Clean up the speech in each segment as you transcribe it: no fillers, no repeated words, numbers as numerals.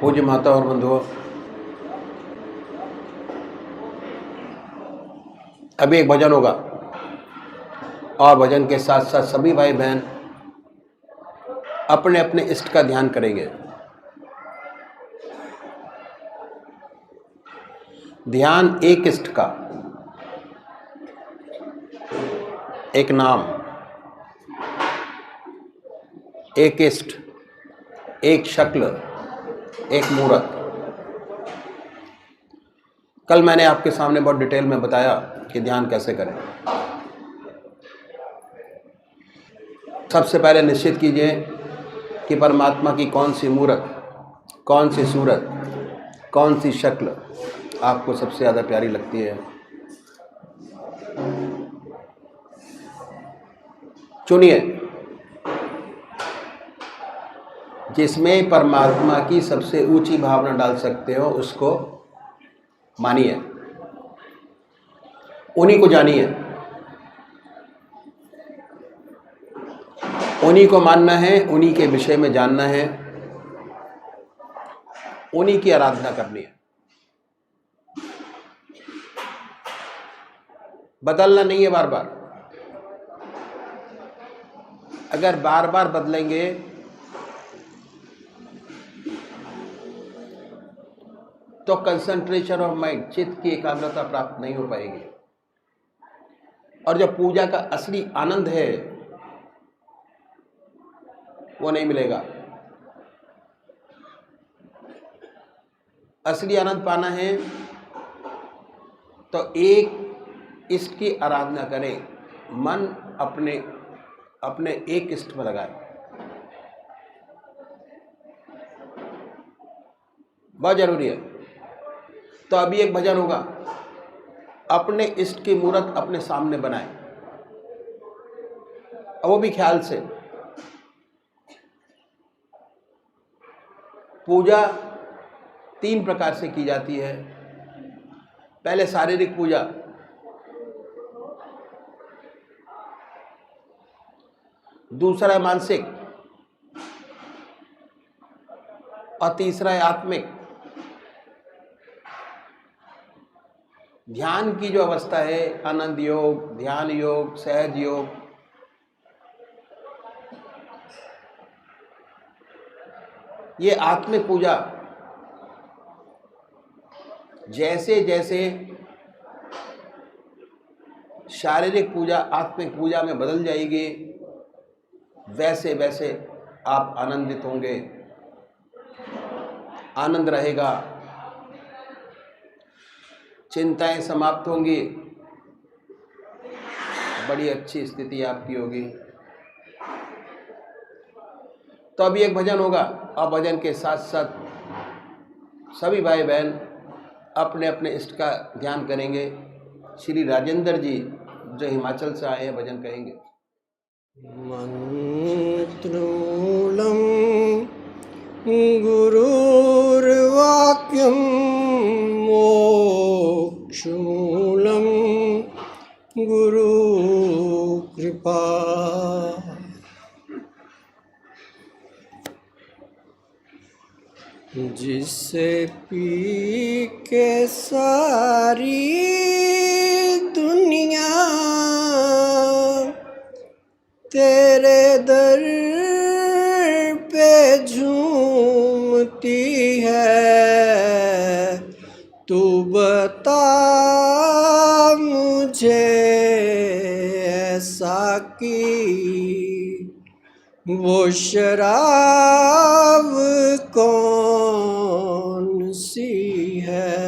पूज्य माता और बंधुओं, अभी एक भजन होगा और भजन के साथ साथ सभी भाई बहन अपने अपने इष्ट का ध्यान करेंगे। ध्यान एक इष्ट का, एक नाम, एक इष्ट, एक शक्ल, एक मूर्त। कल मैंने आपके सामने बहुत डिटेल में बताया कि ध्यान कैसे करें। सबसे पहले निश्चित कीजिए कि परमात्मा की कौन सी मूर्त, कौन सी सूरत, कौन सी शक्ल आपको सबसे ज़्यादा प्यारी लगती है। चुनिए, जिसमें परमात्मा की सबसे ऊंची भावना डाल सकते हो उसको मानिए, उन्हीं को जानिए, उन्हीं को मानना है, उन्हीं के विषय में जानना है, उन्हीं की आराधना करनी है। बदलना नहीं है बार बार। अगर बार बार बदलेंगे तो कंसंट्रेशन ऑफ माइंड, चित्त की एकाग्रता प्राप्त नहीं हो पाएगी और जो पूजा का असली आनंद है वो नहीं मिलेगा। असली आनंद पाना है तो एक इष्ट की आराधना करें, मन अपने अपने एक इष्ट में लगाए। बहुत जरूरी है। तो अभी एक भजन होगा, अपने इष्ट की मूर्त अपने सामने बनाए, और वो भी ख्याल से। पूजा 3 प्रकार से की जाती है। पहले शारीरिक पूजा, दूसरा मानसिक और तीसरा है आत्मिक। ध्यान की जो अवस्था है, आनंद योग, ध्यान योग, सहज योग, ये आत्मिक पूजा जैसे जैसे शारीरिक पूजा आत्मिक पूजा में बदल जाएगी, वैसे वैसे आप आनंदित होंगे, आनंद रहेगा, चिंताएं समाप्त होंगी, बड़ी अच्छी स्थिति आपकी होगी। तो अभी एक भजन होगा और भजन के साथ साथ सभी भाई बहन अपने अपने इष्ट का ध्यान करेंगे। श्री राजेंद्र जी जो हिमाचल से आए हैं भजन कहेंगे। मंत्रूलं गुरुर्वाक्यं मोक्षमूलं गुरुकृपा। जिससे पी के सारी दुनिया तेरे दर पे झूमती है, तू बता मुझे ऐसा की वो शराब कौन सी है,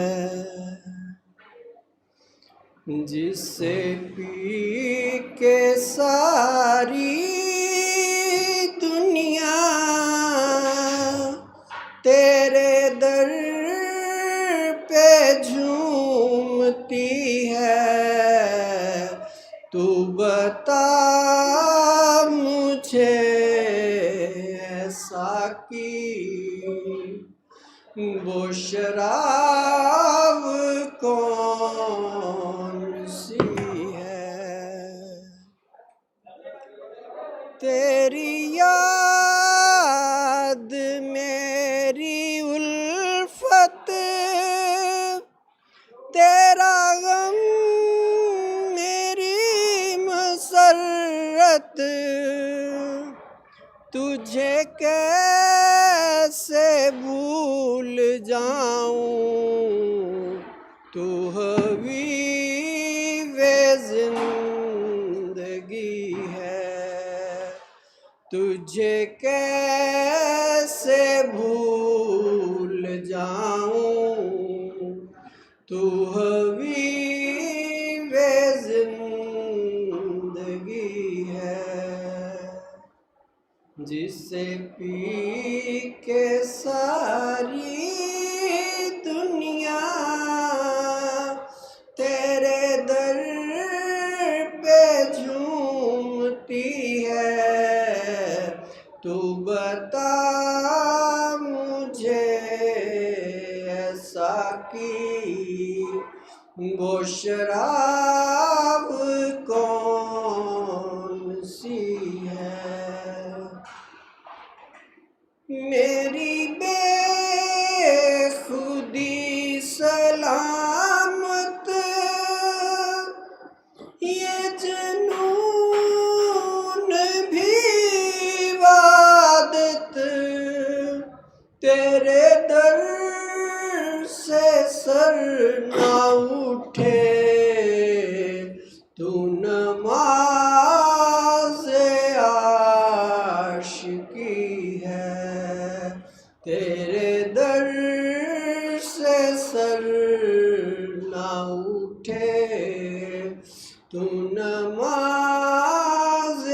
जिसे पी के सारी दुनिया तेरे दर पे झूमती है, तू बता मुझे ऐसा की वो शराब कौन सी है। तेरी याद मेरी उल्फत हकीकत तुझे कैसे भूल जाऊं, तू हबीबे जिंदगी है। तुझे कैसे भूल जाऊं, तू हबीबे जिंदगी है। जिसे पी के सारी दुनिया तेरे दर पे झूमती है, तू बता मुझे ऐसा की वो शराब कौन सी है। मेरी बेखुदी सलामत ये जुनून भी इबादत तेरे दर से सर ना उठे, तू नमाज़ आशिकी है। तेरे दर से सर ना उठे, तू नमाज़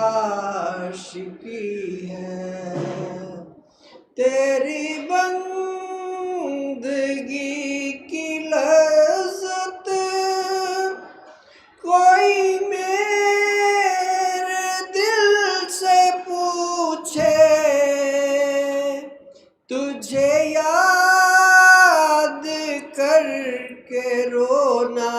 आशिकी है। तेरी बंदगी की लज़्ज़त कोई मेरे दिल से पूछे, तुझे याद करके रोना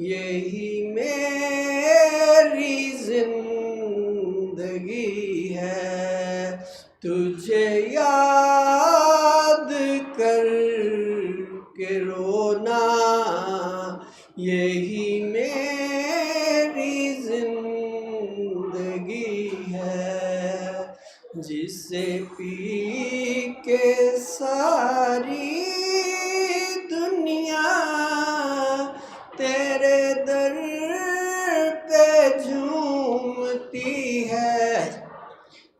यही मेरी जिंदगी है। तुझे याद करके रोना यही मेरी जिंदगी है। जिसे पी के सारी दुनिया तेरे दर पे झूमती है,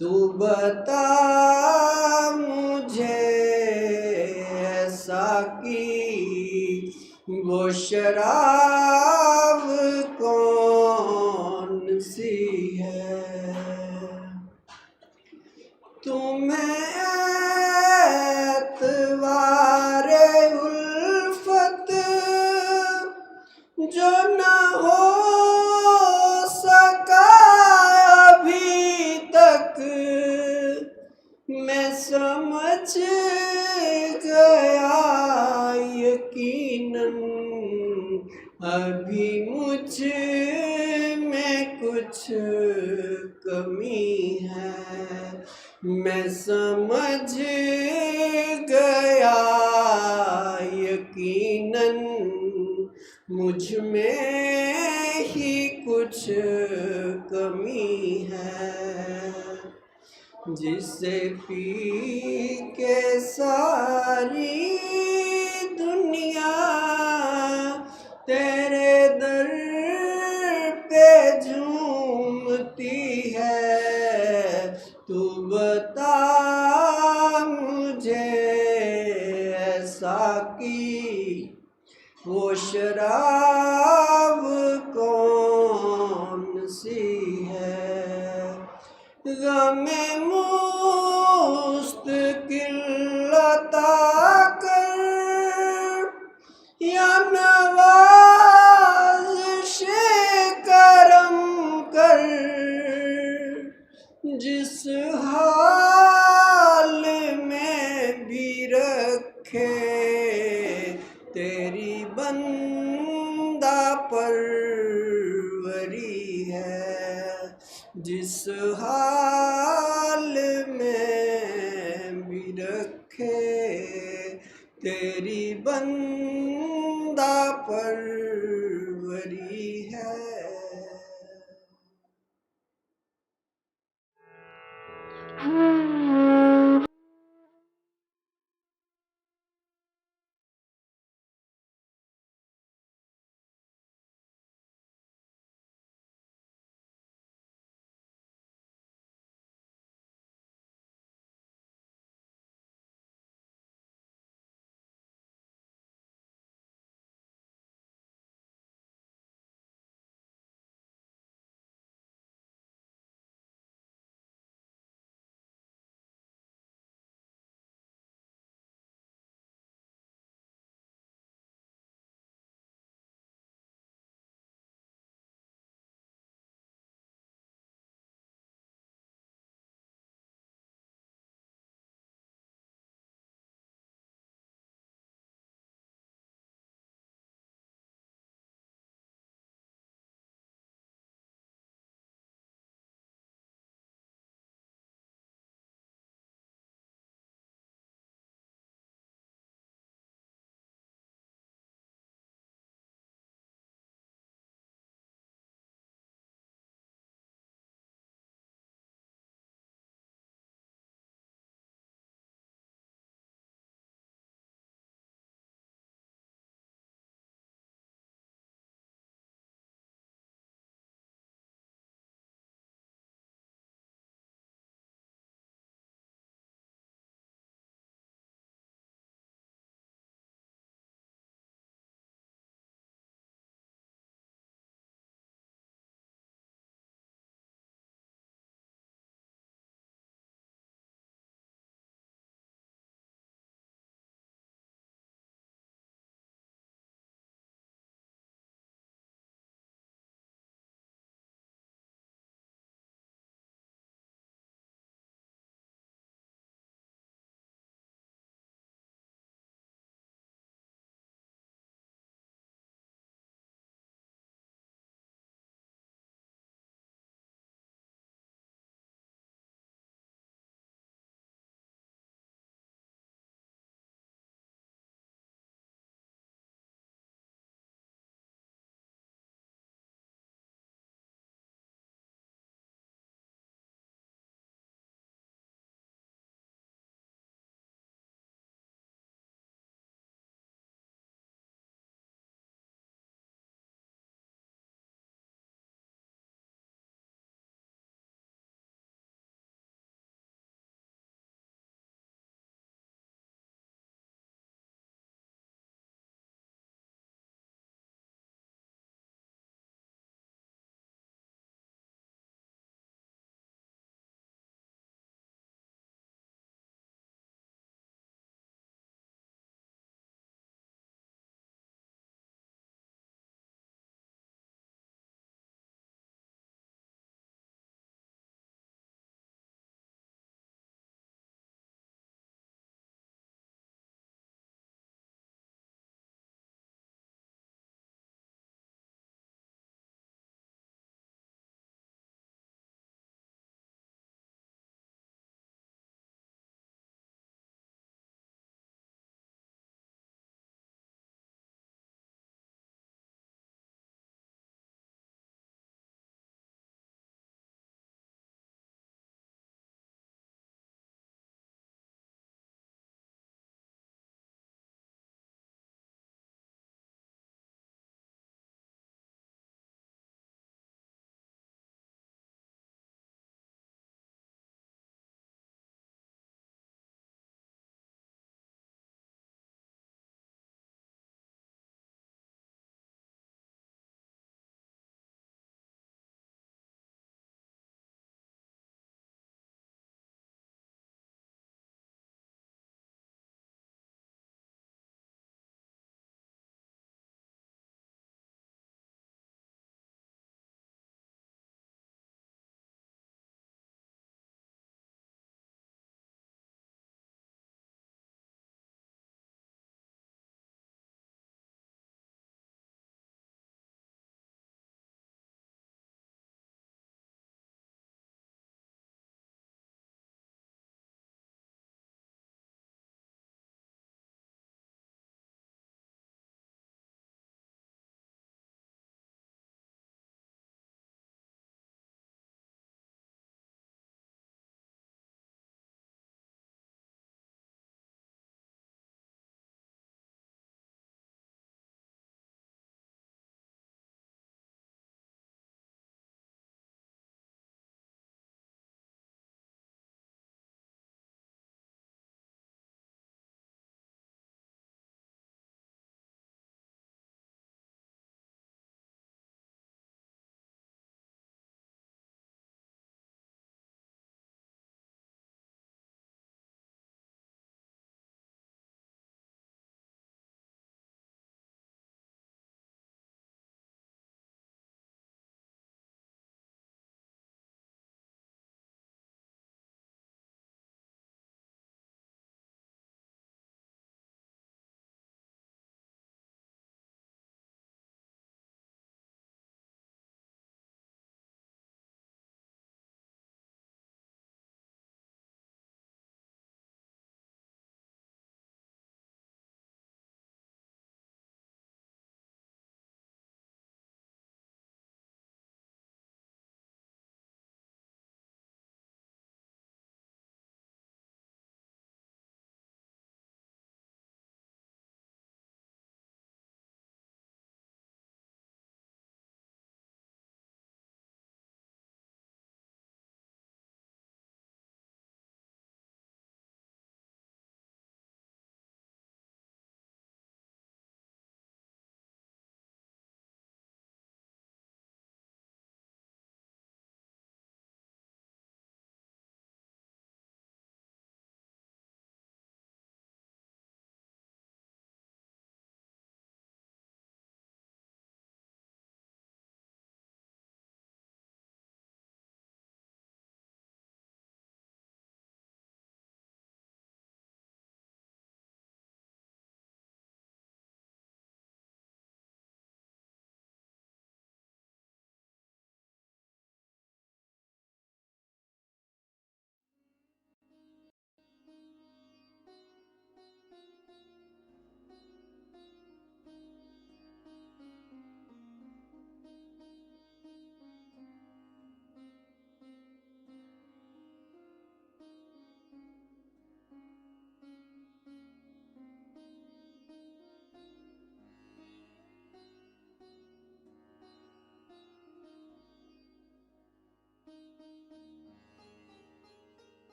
तू बता मुझे ऐसा की वो शराब कौन सी है। तुम्हें एतवारे उल्फत जो न हो सका अभी तक, मैं समझ गया यकीनन अभी मुझ में कुछ कमी है। मैं समझ गया यकीनन मुझ में ही कुछ कमी है। जिसे पी के सारी दुनिया तेरे दर पे झूमती है, तू बता मुझे ऐसा की वो शराब कौन सी है। गमे मुस्तकिल अता कर या नवाज़िशे करम कर, जिस हाल में भी रखे तेरी बंदा परवरी है। जिस हाल में भी रखे तेरी बंदा परवरी है।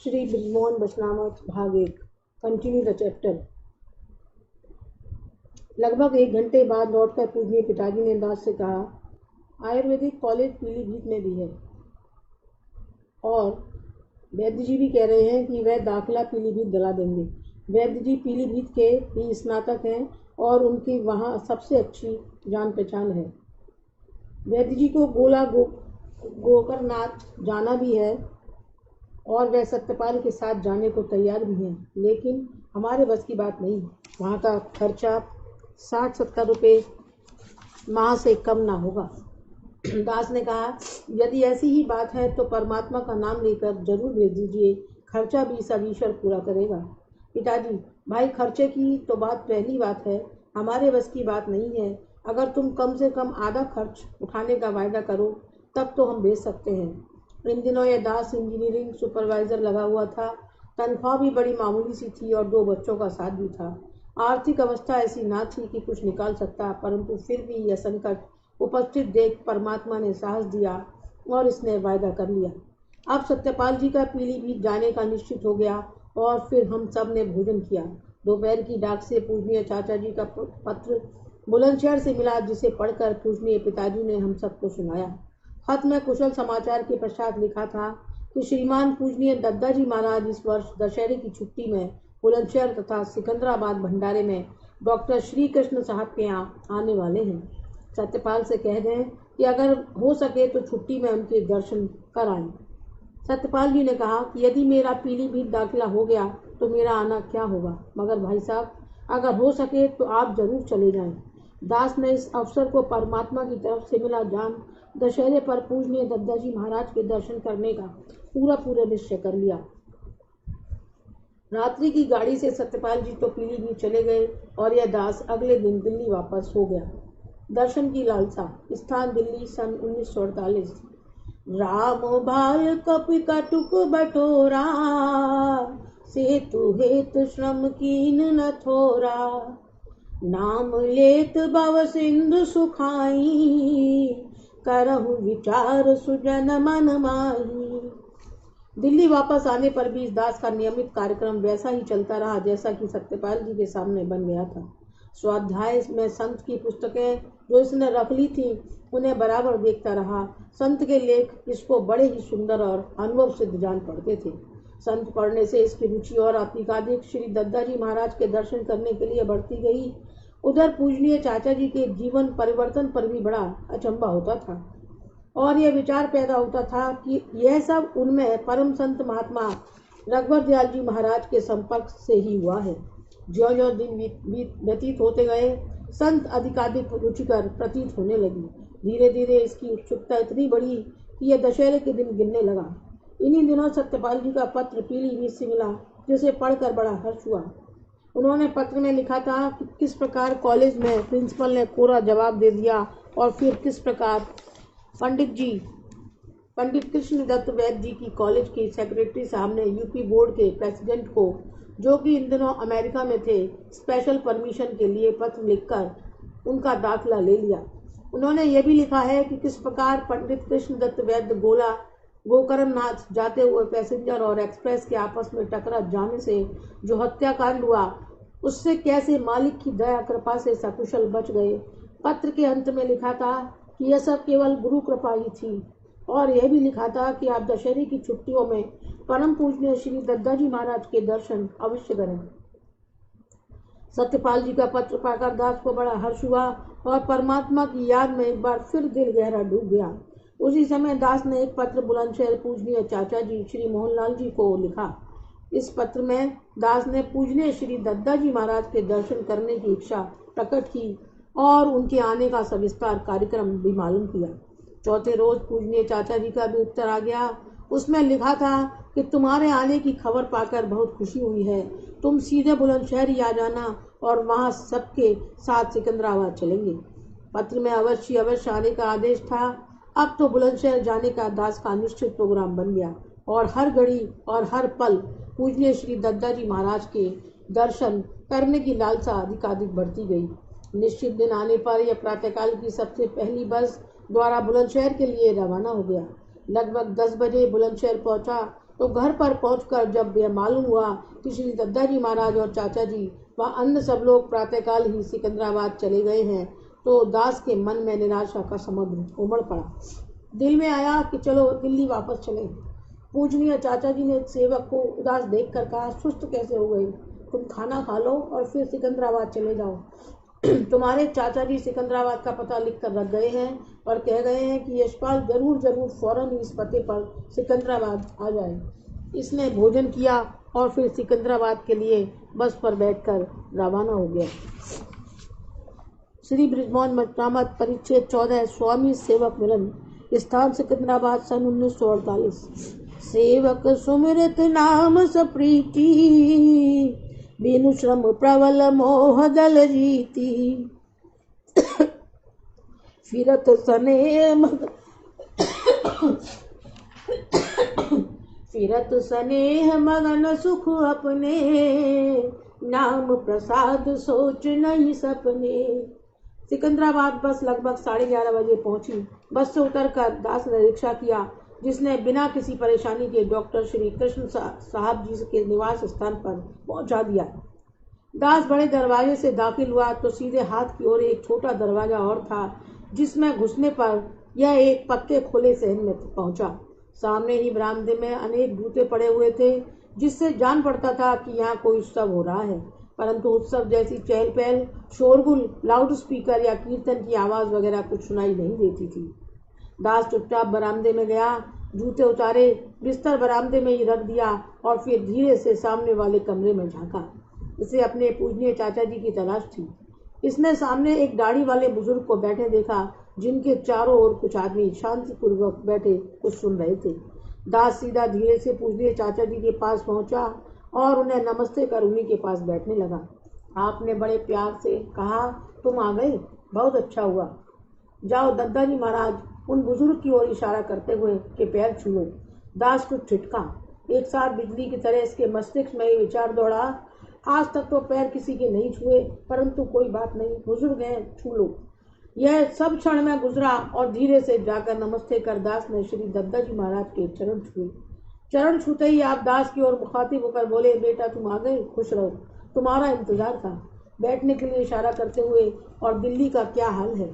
श्री बृजमोहन बचनामत भाग 1 कंटिन्यू द चैप्टर। लगभग 1 घंटे बाद लौटकर पूजनीय पिताजी ने दास से कहा, आयुर्वेदिक कॉलेज पीलीभीत में भी है और वैद्य जी भी कह रहे हैं कि वह दाखिला पीलीभीत दिला देंगे। वैद्य जी पीलीभीत के ही स्नातक हैं और उनकी वहाँ सबसे अच्छी जान पहचान है। वैद्य जी को गोकर्णनाथ जाना भी है और वह सत्यपाल के साथ जाने को तैयार भी हैं, लेकिन हमारे बस की बात नहीं। वहाँ का खर्चा 60-70 रुपये माह से कम ना होगा। दास ने कहा, यदि ऐसी ही बात है तो परमात्मा का नाम लेकर जरूर भेज दीजिए, खर्चा भी सब ईश्वर पूरा करेगा। पिताजी, भाई खर्चे की तो पहली बात है, हमारे बस की बात नहीं है। अगर तुम कम से कम आधा खर्च उठाने का वायदा करो तब तो हम भेज सकते हैं। इन दिनों यह दास इंजीनियरिंग सुपरवाइज़र लगा हुआ था। तनख्वाह भी बड़ी मामूली सी थी और 2 बच्चों का साथ भी था। आर्थिक अवस्था ऐसी ना थी कि कुछ निकाल सकता, परंतु फिर भी यह संकट उपस्थित देख परमात्मा ने साहस दिया और इसने वायदा कर लिया। अब सत्यपाल जी का पीलीभीत जाने का निश्चित हो गया और फिर हम सब ने भोजन किया। दोपहर की डाक से पूजनीय चाचा जी का पत्र बुलंदशहर से मिला, जिसे पढ़कर पूजनीय पिताजी ने हम सबको सुनाया। खत में कुशल समाचार के पश्चात लिखा था कि श्रीमान पूजनीय दद्दा जी महाराज इस वर्ष दशहरे की छुट्टी में बुलंदशहर तथा सिकंदराबाद भंडारे में डॉक्टर श्री कृष्ण साहब के यहाँ आने वाले हैं। सत्यपाल से कह दें कि अगर हो सके तो छुट्टी में उनके दर्शन कराएं। सत्यपाल जी ने कहा कि यदि मेरा पीलीभीत दाखिला हो गया तो मेरा आना क्या होगा, मगर भाई साहब अगर हो सके तो आप जरूर चले जाएं। दास ने इस अवसर को परमात्मा की तरफ से मिला जान दशहरे पर पूजनीय दद्दा जी महाराज के दर्शन करने का पूरा निश्चय कर लिया। रात्रि की गाड़ी से सत्यपाल जी तो पीलीभीत चले गए और यह दास अगले दिन दिल्ली वापस हो गया। दर्शन की लालसा, स्थान दिल्ली, सन 1948। राम भाल कपि कटुक बटोरा, सेतु हेत श्रम कीन न थोरा। नाम लेत भव सिंधु सुखाई, करहु विचार सुजन मन माही। दिल्ली वापस आने पर भी इस दास का नियमित कार्यक्रम वैसा ही चलता रहा जैसा कि सत्यपाल जी के सामने बन गया था। स्वाध्याय में संत की पुस्तकें जो इसने रख ली थी उन्हें बराबर देखता रहा। संत के लेख इसको बड़े ही सुंदर और अनुभव सिद्ध जान पड़ते थे। संत पढ़ने से इसकी रुचि और अधिकाधिक श्री दद्दा जी महाराज के दर्शन करने के लिए बढ़ती गई। उधर पूजनीय चाचा जी के जीवन परिवर्तन पर भी बड़ा अचंभा होता था और यह विचार पैदा होता था कि यह सब उनमें परम संत महात्मा रघुवर दयाल जी महाराज के संपर्क से ही हुआ है। ज्यों-ज्यों दिन व्यतीत होते गए, संत अधिकाधिक रुचिकर प्रतीत होने लगी। धीरे धीरे इसकी उत्सुकता इतनी बढ़ी कि यह दशहरे के दिन गिनने लगा। इन्हीं दिनों सत्यपाल जी का पत्र पीलीभीत से मिला, जिसे पढ़कर बड़ा हर्ष हुआ। उन्होंने पत्र में लिखा था कि किस प्रकार कॉलेज में प्रिंसिपल ने कोरा जवाब दे दिया और फिर किस प्रकार पंडित कृष्णदत्त वैद्य जी की कॉलेज के सेक्रेटरी साहब ने यूपी बोर्ड के प्रेसिडेंट को, जो कि इन दिनों अमेरिका में थे, स्पेशल परमिशन के लिए पत्र लिखकर उनका दाखिला ले लिया। उन्होंने यह भी लिखा है कि किस प्रकार पंडित कृष्णदत्त वैद्य गोकर्णनाथ जाते हुए पैसेंजर और एक्सप्रेस के आपस में टकरा जाने से जो हत्याकांड हुआ, उससे कैसे मालिक की दया कृपा से सकुशल बच गए। पत्र के अंत में लिखा था कि यह सब केवल गुरु कृपा ही थी और यह भी लिखा था कि आप दशहरे की छुट्टियों में परम पूजनीय श्री दद्दा जी महाराज के दर्शन अवश्य करें। सत्यपाल जी का पत्र पाकर दास को बड़ा हर्ष हुआ और परमात्मा की याद में एक बार फिर दिल गहरा डूब गया। उसी समय दास ने एक पत्र बुलंदशहर पूजनीय चाचा जी श्री मोहनलाल जी को लिखा। इस पत्र में दास ने पूजनीय श्री दद्दा जी महाराज के दर्शन करने की इच्छा प्रकट की और उनके आने का सविस्तार कार्यक्रम भी मालूम किया। चौथे रोज पूजनीय चाचा जी का भी उत्तर आ गया। उसमें लिखा था कि तुम्हारे आने की खबर पाकर बहुत खुशी हुई है। तुम सीधे बुलंदशहर ही आ जाना और वहाँ सबके साथ सिकंदराबाद चलेंगे। पत्र में अवश्य आने का आदेश था। अब तो बुलंदशहर जाने का दास का निश्चित प्रोग्राम बन गया और हर घड़ी और हर पल पूजनीय श्री दद्दा जी महाराज के दर्शन करने की लालसा अधिकाधिक बढ़ती गई। निश्चित दिन आने पर यह प्रातःकाल की सबसे पहली बस द्वारा बुलंदशहर के लिए रवाना हो गया। लगभग 10 बजे बुलंदशहर पहुंचा तो घर पर पहुंचकर जब यह मालूम हुआ कि श्री दद्दा जी महाराज और चाचा जी व अन्य सब लोग प्रातःकाल ही सिकंदराबाद चले गए हैं, तो दास के मन में निराशा का समुद्र उमड़ पड़ा। दिल में आया कि चलो दिल्ली वापस चले। पूजनीय चाचा जी ने सेवक को उदास देखकर कहा, सुस्त कैसे हो गई? तुम खाना खा लो और फिर सिकंदराबाद चले जाओ। तुम्हारे चाचा जी सिकंदराबाद का पता लिख कर रख गए हैं और कह गए हैं कि यशपाल जरूर फौरन ही इस पते पर सिकंदराबाद आ जाए। इसने भोजन किया और फिर सिकंदराबाद के लिए बस पर बैठकर रवाना हो गया। श्री बृजमोहन मचनामत परिच्छेद 14 स्वामी सेवक मिलन। स्थान सिकंदराबाद सन 1948। सेवक सुमिरत नाम सप्रीति, बिनु श्रम प्रबल मोह दल जीती। फिरत स्नेह मगन सुख अपने, नाम प्रसाद सोच नहीं सपने। सिकंदराबाद बस लगभग 11:30 बजे पहुंची। बस से उतरकर दास ने रिक्शा किया, जिसने बिना किसी परेशानी के डॉक्टर श्री कृष्ण साहब जी के निवास स्थान पर पहुंचा दिया। दास बड़े दरवाजे से दाखिल हुआ तो सीधे हाथ की ओर एक छोटा दरवाजा और था, जिसमें घुसने पर यह एक पक्के खुले सहन में पहुंचा। सामने ही बरामदे में अनेक जूते पड़े हुए थे, जिससे जान पड़ता था कि यहाँ कोई उत्सव हो रहा है, परंतु उत्सव जैसी चहल पहल, शोरगुल, लाउड स्पीकर या कीर्तन की आवाज़ वगैरह कुछ सुनाई नहीं देती थी। दास चुपचाप बरामदे में गया, जूते उतारे, बिस्तर बरामदे में ही रख दिया और फिर धीरे से सामने वाले कमरे में झांका। इसे अपने पूजनीय चाचा जी की तलाश थी। इसने सामने एक दाढ़ी वाले बुजुर्ग को बैठे देखा, जिनके चारों ओर कुछ आदमी शांतिपूर्वक बैठे कुछ सुन रहे थे। दास सीधा धीरे से पूजनीय चाचा जी के पास पहुंचा और उन्हें नमस्ते कर उन्हीं के पास बैठने लगा। आपने बड़े प्यार से कहा, तुम आ गए, बहुत अच्छा हुआ। जाओ दद्दा जी महाराज, उन बुजुर्ग की ओर इशारा करते हुए कि पैर छू लो। दास कुछ ठिठका। एक साथ बिजली की तरह इसके मस्तिष्क में ये विचार दौड़ा, आज तक तो पैर किसी के नहीं छुए, परंतु कोई बात नहीं, बुजुर्ग हैं, छू लो। यह सब क्षण में गुजरा और धीरे से जाकर नमस्ते कर दास ने श्री दद्दा जी महाराज के चरण छुए। चरण छूते ही आप दास की ओर मुखातिब होकर बोले, बेटा तुम आ गए, खुश रहो, तुम्हारा इंतजार था। बैठने के लिए इशारा करते हुए, और दिल्ली का क्या हाल है?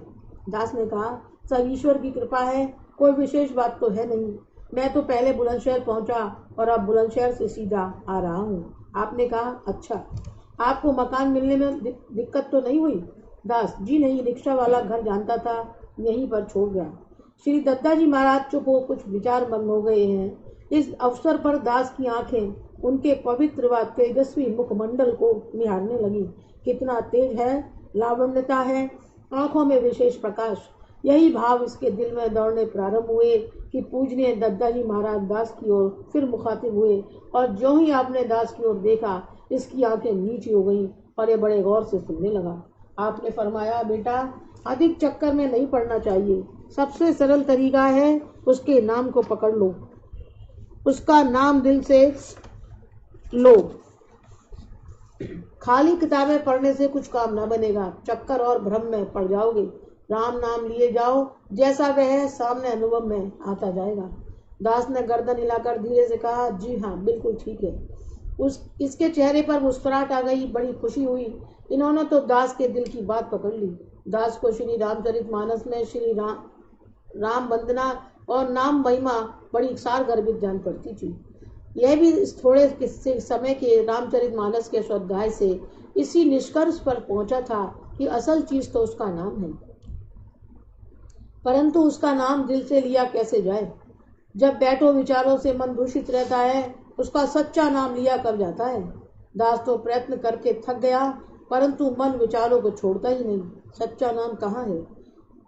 दास ने कहा, सब ईश्वर की कृपा है, कोई विशेष बात तो है नहीं। मैं तो पहले बुलंदशहर पहुंचा और अब बुलंदशहर से सीधा आ रहा हूँ। आपने कहा, अच्छा, आपको मकान मिलने में दिक्कत तो नहीं हुई? दास, जी नहीं, रिक्शा वाला घर जानता था, यहीं पर छोड़ गया। श्री दद्दा जी महाराज चुप हो कुछ विचार मग्न हो गए हैं। इस अवसर पर दास की आंखें उनके पवित्र व तेजस्वी मुखमंडल को निहारने लगी। कितना तेज है, लावण्यता है, आंखों में विशेष प्रकाश। यही भाव इसके दिल में दौड़ने प्रारंभ हुए कि पूजनीय दद्दा जी महाराज दास की ओर फिर मुखातिब हुए, और जो ही आपने दास की ओर देखा, इसकी आंखें नीची हो गईं और ये बड़े गौर से सुनने लगा। आपने फरमाया, बेटा अधिक चक्कर में नहीं पड़ना चाहिए, सबसे सरल तरीका है उसके नाम को पकड़ लो, उसका नाम दिल से लो। खाली किताबें पढ़ने से कुछ काम न बनेगा, चक्कर और भ्रम में पड़ जाओगे। राम नाम लिए जाओ, जैसा वह है सामने अनुभव में आता जाएगा। दास ने गर्दन हिलाकर धीरे से कहा, जी हाँ, बिल्कुल ठीक है। इसके चेहरे पर मुस्कुराहट आ गई, बड़ी खुशी हुई। इन्होंने तो दास के दिल की बात पकड़ ली। दास को श्री रामचरितमानस में श्री राम वंदना और नाम महिमा बड़ी सार गर्भित जान पड़ती थी। यह भी इस थोड़े किस्से समय के रामचरितमानस के स्वाध्याय से इसी निष्कर्ष पर पहुंचा था कि असल चीज तो उसका नाम है, परंतु उसका नाम दिल से लिया कैसे जाए? जब बैठो विचारों से मन दूषित रहता है, उसका सच्चा नाम लिया कब जाता है? दास तो प्रयत्न करके थक गया, परंतु मन विचारों को छोड़ता ही नहीं। सच्चा नाम कहाँ है?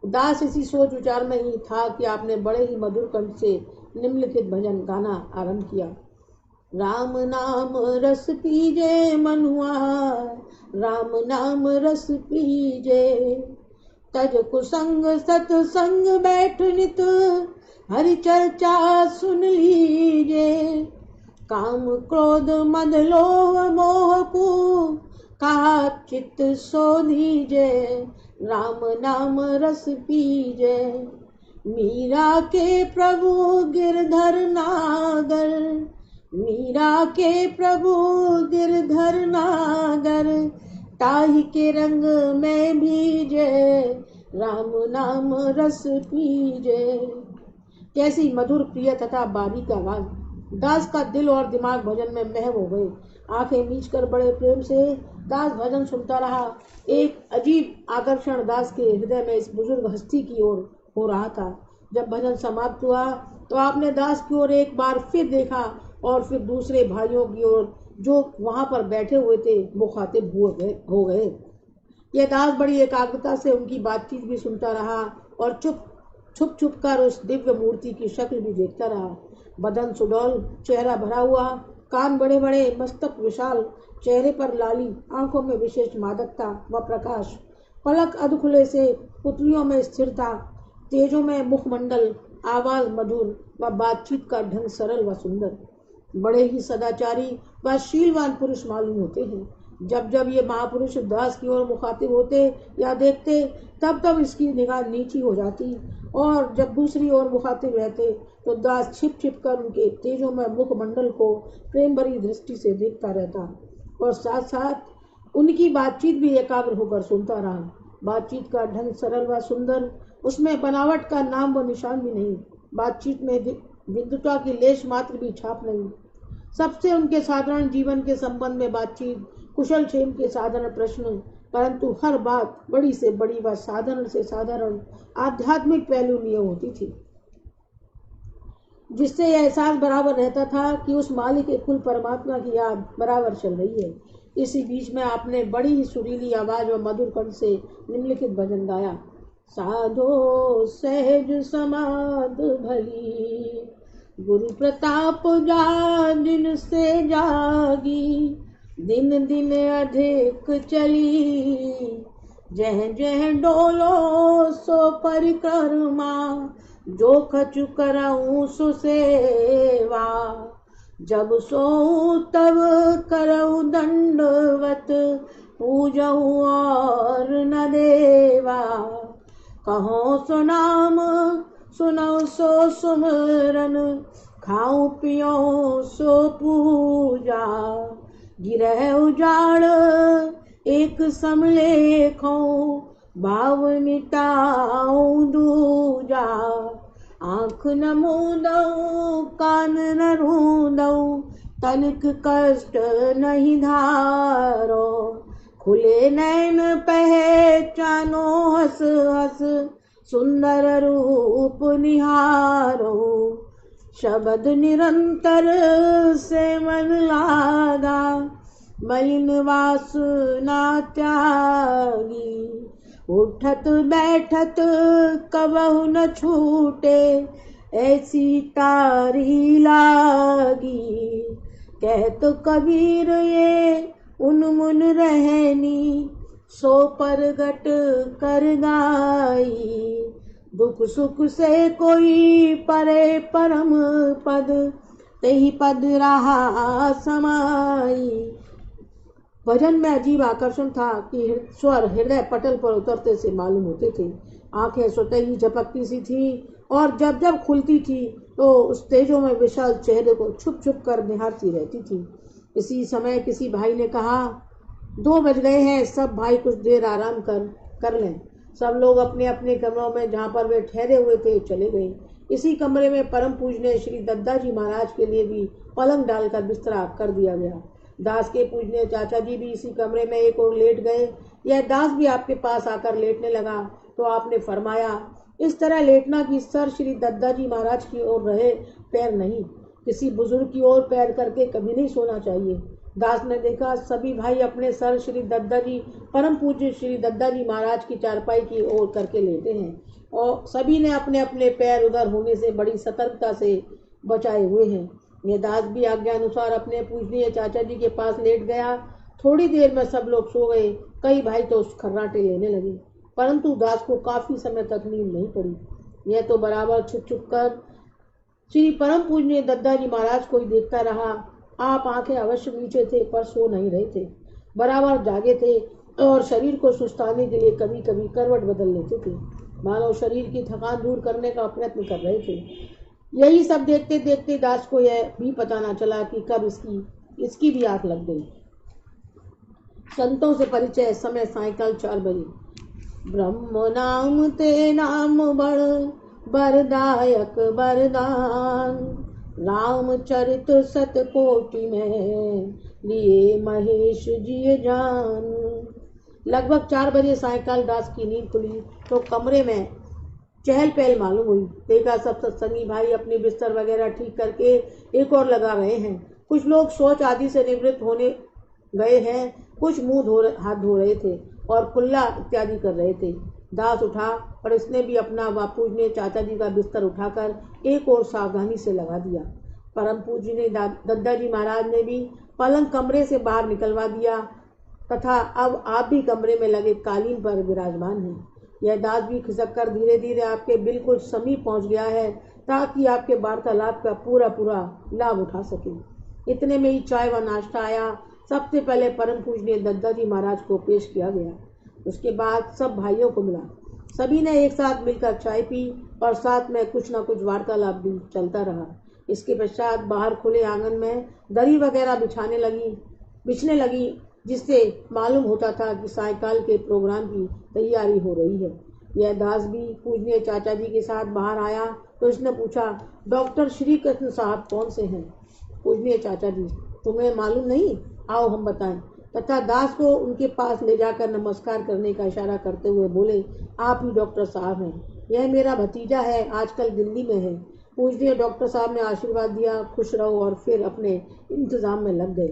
दास इसी सोच विचार में ही था कि आपने बड़े ही मधुर कंठ से निम्नलिखित भजन गाना आरंभ किया। राम नाम रस पीजे मनुआ, राम नाम रस पीजे, तज कुसंग सतसंग बैठ नित, हरि चर्चा सुन लीजे। काम क्रोध मद लोभ मोह को, कहा चित्त सो दीजे, राम नाम रस पीजे। मीरा के प्रभु गिरधर नागर, मीरा के प्रभु गिरधर नागर, ताहि के रंग में भीजे, राम नाम रस पीजे। कैसी मधुर प्रिय तथा बारीक आवाज। दास का दिल और दिमाग भजन में महव हो गए। आंखें मीच कर बड़े प्रेम से दास भजन सुनता रहा। एक अजीब आकर्षण दास के हृदय में इस बुजुर्ग हस्ती की ओर हो रहा था। जब भजन समाप्त हुआ तो आपने दास की ओर एक बार फिर देखा और फिर दूसरे भाइयों की ओर जो वहां पर बैठे हुए थे मुखातिब हो गए। यह दास बड़ी एकाग्रता से उनकी बातचीत भी सुनता रहा और छुप छुप कर उस दिव्य मूर्ति की शक्ल भी देखता रहा। बदन सुडौल, चेहरा भरा हुआ, कान बड़े बड़े, मस्तक विशाल, चेहरे पर लाली, आंखों में विशेष मादकता व प्रकाश, पलक अधखुले से पुतलियों में स्थिरता, तेजों में मुखमंडल, आवाज मधुर व बातचीत का ढंग सरल व सुंदर। बड़े ही सदाचारी व शीलवान पुरुष मालूम होते हैं। जब जब ये महापुरुष दास की ओर मुखातिब होते या देखते तब तब इसकी निगाह नीची हो जाती और जब दूसरी ओर मुखातिब रहते तो दास छिप छिप कर उनके तेजों में मुखमंडल को प्रेम भरी दृष्टि से देखता रहता और साथ साथ उनकी बातचीत भी एकाग्र होकर सुनता रहा। बातचीत का ढंग सरल व सुंदर, उसमें बनावट का नाम व निशान भी नहीं। बातचीत में विद्वता की लेश मात्र भी छाप नहीं। सबसे उनके साधारण जीवन के संबंध में बातचीत, कुशल क्षेम के साधारण प्रश्न, परंतु हर बात बड़ी से बड़ी व साधारण से साधारण आध्यात्मिक पहलू लिए होती थी, जिससे यह एहसास बराबर रहता था कि उस मालिक के कुल परमात्मा की याद बराबर चल रही है। इसी बीच में आपने बड़ी ही सुरीली आवाज व मधुर कंठ से निम्नलिखित भजन गाया। साधो सहज समाध भली, गुरु प्रताप जिन से जागी, दिन दिन अधिक चली, जह जह डोलो सो परिक्रमा, जो कछु करऊं सो सेवा, जब सोऊं तब करऊं दंडवत, पूजऊं और न देवा, कहो सो नाम सुनो सो सुमरन, खाऊं पियो सो पूजा, गिरह उजाड़ एक समलेखो, भाव मिटाऊं दूजा, आँख न मूंदऊं कान न रूंदऊं, तनिक कष्ट नहीं धारो, खुले नैन पहचानो हंस हंस, सुंदर रूप निहारो, शब्द निरंतर से मन लागा, मलिन वासना त्यागी, उठत बैठत कबहु न छूटे, ऐसी तारी लागी, कहत कबीर ये उन्मुन रहनी, सो परगट कर गाई, दुख सुख से कोई परे परम पद, तेहि पद रहा समाई। भजन में अजीब आकर्षण था कि स्वर हृदय पटल पर उतरते से मालूम होते थे। आंखें स्वतः ही झपकती सी थी और जब जब खुलती थी तो उस तेजों में विशाल चेहरे को छुप छुप कर निहारती रहती थी। इसी समय किसी भाई ने कहा, 2 बज गए हैं, सब भाई कुछ देर आराम कर लें। सब लोग अपने अपने कमरों में जहाँ पर वे ठहरे हुए थे चले गए। इसी कमरे में परम पूजनीय श्री दद्दाजी महाराज के लिए भी पलंग डालकर बिस्तरा कर दिया गया। दास के पूजनीय चाचा जी भी इसी कमरे में एक और लेट गए। यह दास भी आपके पास आकर लेटने लगा तो आपने फरमाया, इस तरह लेटना कि सर श्री दद्दाजी महाराज की ओर रहे, पैर नहीं। किसी बुजुर्ग की ओर पैर करके कभी नहीं सोना चाहिए। दास ने देखा सभी भाई अपने सर श्री दद्दाजी परम पूज्य श्री दद्दाजी महाराज की चारपाई की ओर करके लेटे हैं और सभी ने अपने अपने पैर उधर होने से बड़ी सतर्कता से बचाए हुए हैं। यह दास भी आज्ञा अनुसार अपने पूजनीय चाचा जी के पास लेट गया। थोड़ी देर में सब लोग सो गए। कई भाई तो खर्राटे लेने लगे, परंतु दास को काफी समय तक नींद नहीं पड़ी। यह तो बराबर छुप छुप कर श्री परम पूजनीय दद्दाजी महाराज को ही देखता रहा। आप आंखें अवश्य नीचे थे पर सो नहीं रहे थे, बराबर जागे थे और शरीर को सुस्ताने के लिए कभी कभी करवट बदल लेते थे, मानो शरीर की थकान दूर करने का प्रयत्न कर रहे थे। यही सब देखते देखते दास को यह भी पता ना चला कि कब इसकी भी आंख लग गई। संतों से परिचय, समय सायंकाल 4 बजे। ब्रह्म नाम ते नाम बड़ बरदायक बरदान, रामचरित सतकोटि में लिए महेश जी जान। लगभग 4 बजे सायंकाल दास की नींद खुली तो कमरे में चहल पहल मालूम हुई। देखा सब सत्संगी भाई अपने बिस्तर वगैरह ठीक करके एक और लगा रहे हैं। कुछ लोग शौच आदि से निवृत्त होने गए हैं, कुछ हाथ धो रहे थे और कुल्ला इत्यादि कर रहे थे। दास उठा और इसने भी अपना व पूजनीय चाचा जी का बिस्तर उठाकर एक और सावधानी से लगा दिया। परम पूजनीय दद्दा जी महाराज ने भी पलंग कमरे से बाहर निकलवा दिया तथा अब आप भी कमरे में लगे कालीन पर विराजमान हैं। यह दास भी खिसक कर धीरे धीरे आपके बिल्कुल समीप पहुंच गया है ताकि आपके वार्तालाप का पूरा लाभ उठा सके। इतने में ही चाय व नाश्ता आया। सबसे पहले परम पूजनीय दद्दा जी महाराज को पेश किया गया। उसके बाद सब भाइयों को मिला। सभी ने एक साथ मिलकर चाय पी और साथ में कुछ न कुछ वार्तालाप भी चलता रहा। इसके पश्चात बाहर खुले आंगन में दरी वगैरह बिछने लगी, जिससे मालूम होता था कि सायंकाल के प्रोग्राम की तैयारी हो रही है। यह दास भी पूजनीय चाचा जी के साथ बाहर आया तो इसने पूछा, डॉक्टर श्री कृष्ण साहब कौन से हैं? पूजनीय चाचा जी, तुम्हें मालूम नहीं? आओ हम बताएं। तथा दास को उनके पास ले जाकर नमस्कार करने का इशारा करते हुए बोले, आप ही डॉक्टर साहब हैं। यह मेरा भतीजा है, आजकल दिल्ली में है। पूजनीय डॉक्टर साहब ने आशीर्वाद दिया, खुश रहो, और फिर अपने इंतजाम में लग गए।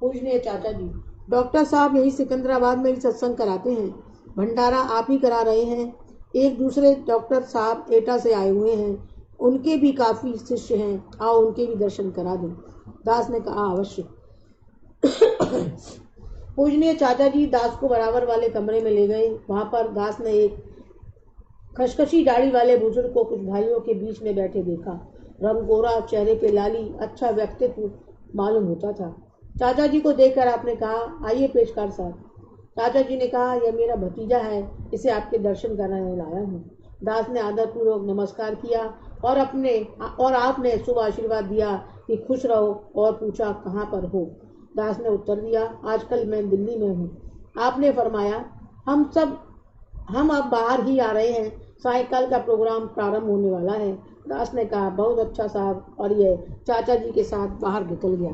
पूजनीय चाचा जी, डॉक्टर साहब यही सिकंदराबाद में भी सत्संग कराते हैं। भंडारा आप ही करा रहे हैं। एक दूसरे डॉक्टर साहब एटा से आए हुए हैं, उनके भी काफी शिष्य हैं, आओ उनके भी दर्शन करा दें। दास ने कहा, अवश्य। पूजनीय चाचा जी दास को बराबर वाले कमरे में ले गए। वहां पर दास ने एक खशखशी दाढ़ी वाले बुजुर्ग को कुछ भाइयों के बीच में बैठे देखा। रंग गोरा, चेहरे पे लाली, अच्छा व्यक्तित्व मालूम होता था। चाचा जी को देखकर आपने कहा, आइए पेशकार साहब। चाचा जी ने कहा, यह मेरा भतीजा है, इसे आपके दर्शन कराने लाया हूँ। दास ने आदरपूर्वक नमस्कार किया और आपने शुभ आशीर्वाद दिया कि खुश रहो, और पूछा कहाँ पर हो। दास ने उत्तर दिया, आजकल मैं दिल्ली में हूँ। आपने फरमाया, हम अब बाहर ही आ रहे हैं, सायंकाल का प्रोग्राम प्रारंभ होने वाला है। दास ने कहा, बहुत अच्छा साहब, और यह चाचा जी के साथ बाहर निकल गया।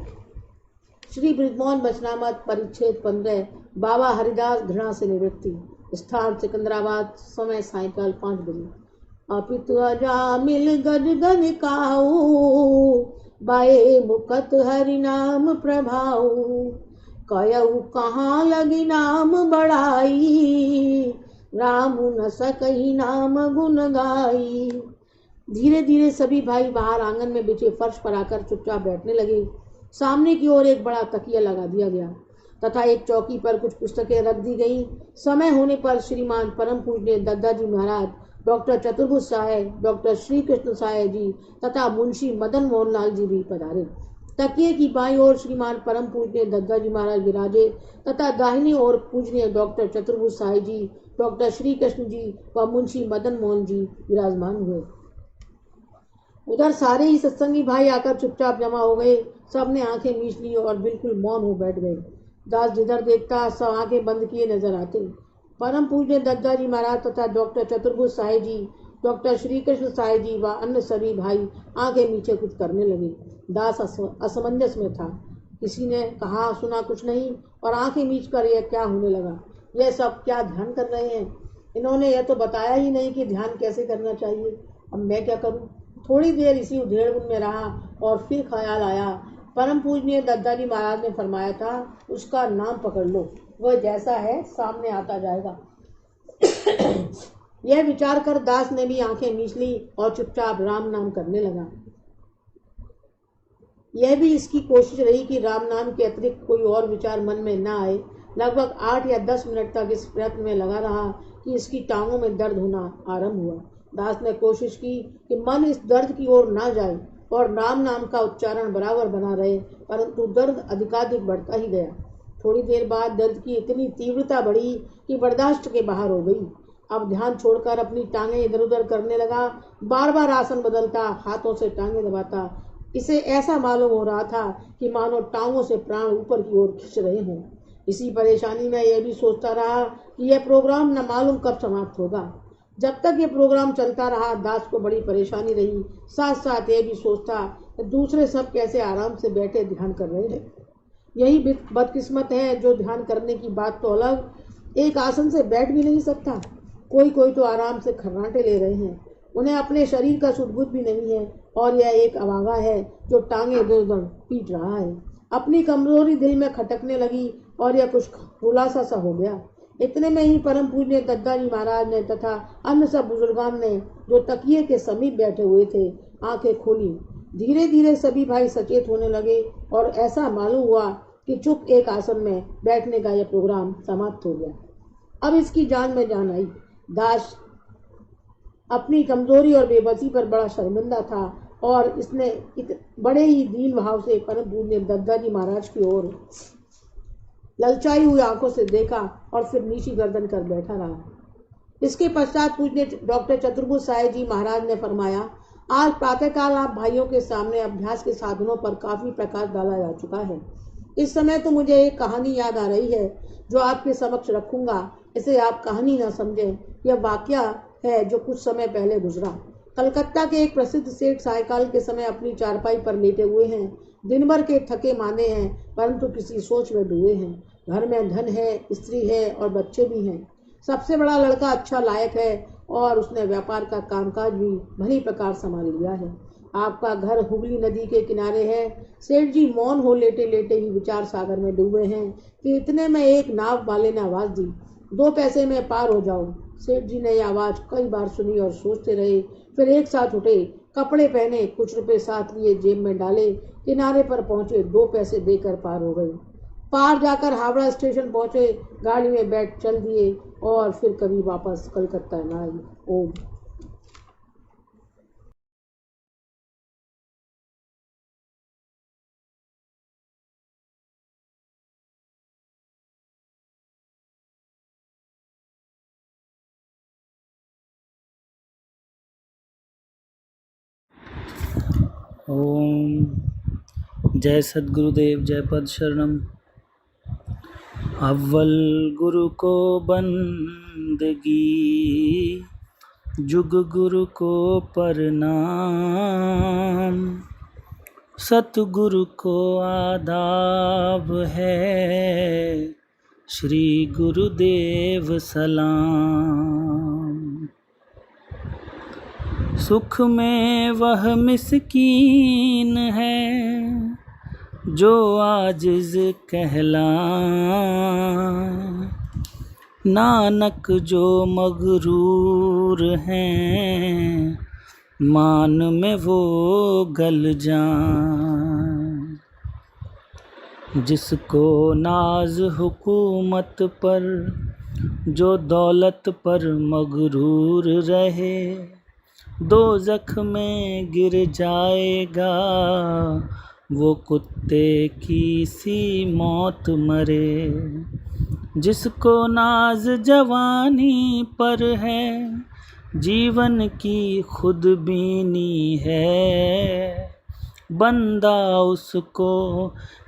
श्री बृजमोहन वचनामृत परिच्छेद 15। बाबा हरिदास घृणा से निवृत्ति। स्थान सिकंदराबाद। समय सायंकाल 5 बजे। अपितु अजामिल गज गन काऊ, बाए मुकत हरि नाम प्रभाऊ। कयऊ कहाँ लगी नाम बढ़ाई, राम न सकही नाम गुण गाई। धीरे धीरे सभी भाई बाहर आंगन में बिछे फर्श पर आकर चुपचाप बैठने लगे। सामने की ओर एक बड़ा तकिया लगा दिया गया तथा एक चौकी पर कुछ पुस्तकें रख दी गई। समय होने पर श्रीमान परम पूजनीय दद्दा जी महाराज, डॉक्टर चतुर्भुज साहेब, डॉक्टर श्री कृष्ण साहेब जी तथा मुंशी मदन मोहन लाल जी भी पधारे। तकिए की बाईं ओर श्रीमान परम पूजनीय दद्दा जी महाराज विराजे तथा दाहिनी ओर पूजनीय डॉक्टर चतुर्भुज साहेब जी, डॉक्टर श्री कृष्ण जी व मुंशी मदन मोहन जी विराजमान हुए। उधर सारे ही सत्संगी भाई आकर चुपचाप जमा हो गए। सबने आंखें मीच ली और बिल्कुल मौन हो बैठ गए। दास जिधर देखता सब आंखें बंद किए नजर आते। परम पूज्य दद्दा जी महाराज तथा डॉक्टर चतुर्भुज साहेब जी, डॉक्टर श्री कृष्ण साहेब जी व अन्य सभी भाई आंखें नीचे कुछ करने लगे। दास असमंजस में था। किसी ने कहा सुना कुछ नहीं, और आंखें मीच कर यह क्या होने लगा, यह सब क्या ध्यान कर रहे हैं। इन्होंने यह तो बताया ही नहीं कि ध्यान कैसे करना चाहिए। अब मैं क्या करूं। थोड़ी देर इसी उधेड़-बुन में रहा और फिर ख्याल आया, परम पूजनीय दद्दा जी महाराज ने फरमाया था, उसका नाम पकड़ लो, वह जैसा है सामने आता जाएगा। यह विचार कर दास ने भी आंखें मीच ली और चुपचाप राम नाम करने लगा। यह भी इसकी कोशिश रही कि राम नाम के अतिरिक्त कोई और विचार मन में न आए। लगभग 8 या 10 मिनट तक इस प्रयत्न में लगा रहा कि इसकी टांगों में दर्द होना आरंभ हुआ। दास ने कोशिश की कि मन इस दर्द की ओर ना जाए और राम नाम का उच्चारण बराबर बना रहे, परंतु दर्द अधिकाधिक बढ़ता ही गया। थोड़ी देर बाद दर्द की इतनी तीव्रता बढ़ी कि बर्दाश्त के बाहर हो गई। अब ध्यान छोड़कर अपनी टांगें इधर उधर करने लगा। बार बार आसन बदलता, हाथों से टांगें दबाता। इसे ऐसा मालूम हो रहा था कि मानो टांगों से प्राण ऊपर की ओर खिंच रहे हों। इसी परेशानी में यह भी सोचता रहा कि यह प्रोग्राम न मालूम कब समाप्त होगा। जब तक ये प्रोग्राम चलता रहा, दास को बड़ी परेशानी रही। साथ साथ ये भी सोचता कि दूसरे सब कैसे आराम से बैठे ध्यान कर रहे हैं। यही बदकिस्मत है जो ध्यान करने की बात तो अलग, एक आसन से बैठ भी नहीं सकता। कोई कोई तो आराम से खर्राटे ले रहे हैं। उन्हें अपने शरीर का सुध-बुध भी नहीं है और यह एक अभागा है जो टांगे इधर-उधर पीट रहा है। अपनी कमजोरी दिल में खटकने लगी और यह कुछ खुलासा सा हो गया। इतने में ही परम पूज्य दद्दाजी महाराज ने तथा अन्य सब बुजुर्गान ने, जो तकिए के समीप बैठे हुए थे, आंखें खोली। धीरे धीरे सभी भाई सचेत होने लगे और ऐसा मालूम हुआ कि चुप एक आसन में बैठने का यह प्रोग्राम समाप्त हो गया। अब इसकी जान में जान आई। दास अपनी कमजोरी और बेबसी पर बड़ा शर्मिंदा था और इसने बड़े ही दीन भाव से परम पूज्य दद्दाजी महाराज की ओर ललचाई हुई आंखों से देखा और फिर नीची गर्दन कर बैठा रहा। इसके पश्चात पूज्य डॉक्टर चतुर्भुज साहेब जी महाराज ने फरमाया, आज प्रातःकाल आप भाइयों के सामने अभ्यास के साधनों पर काफी प्रकाश डाला जा चुका है। इस समय तो मुझे एक कहानी याद आ रही है जो आपके समक्ष रखूंगा। इसे आप कहानी न समझें, यह वाकया है जो कुछ समय पहले गुजरा। कलकत्ता के एक प्रसिद्ध सेठ सायकाल के समय अपनी चारपाई पर लेटे हुए हैं। दिन भर के थके मांदे हैं, परंतु किसी सोच में डूबे हैं। घर में धन है, स्त्री है और बच्चे भी हैं। सबसे बड़ा लड़का अच्छा लायक है और उसने व्यापार का कामकाज भी भली प्रकार संभाल लिया है। आपका घर हुगली नदी के किनारे है। सेठ जी मौन हो लेटे लेटे ही विचार सागर में डूबे हैं कि इतने में एक नाव वाले ने आवाज दी, 2 पैसे में पार हो जाओ। सेठ जी ने यह आवाज कई बार सुनी और सोचते रहे। फिर एक साथ उठे, कपड़े पहने, कुछ रुपए साथ लिए, जेब में डाले, किनारे पर पहुंचे, 2 पैसे देकर पार हो गए। पार जाकर हावड़ा स्टेशन पहुंचे, गाड़ी में बैठ चल दिए और फिर कभी वापस कलकत्ता न आए। ओम। ओम। जय सद्गुरुदेव, जय पद शरणम। अव्वल गुरु को बंदगी, जुग गुरु को प्रणाम। सतगुरु को आदाब है, श्री गुरुदेव सलाम। सुख में वह मिस्कीन है जो आजिज़ कहलाए, नानक जो मगरूर हैं, मान में वो गल जाए। जिसको नाज हुकूमत पर, जो दौलत पर मगरूर रहे, दोज़ख में गिर जाएगा, वो कुत्ते की सी मौत मरे। जिसको नाज जवानी पर है, जीवन की खुद बीनी है, बंदा उसको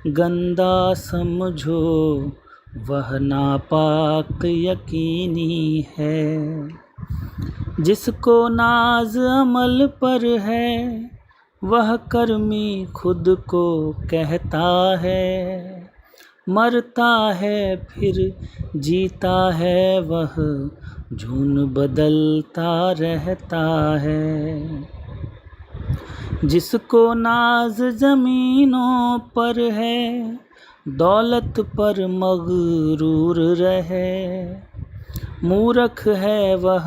गंदा समझो, वह नापाक यकीनी है। जिसको नाज अमल पर है, वह कर्मी खुद को कहता है, मरता है फिर जीता है, वह झून बदलता रहता है। जिसको नाज जमीनों पर है, दौलत पर मगरूर रहे, मूर्ख है वह,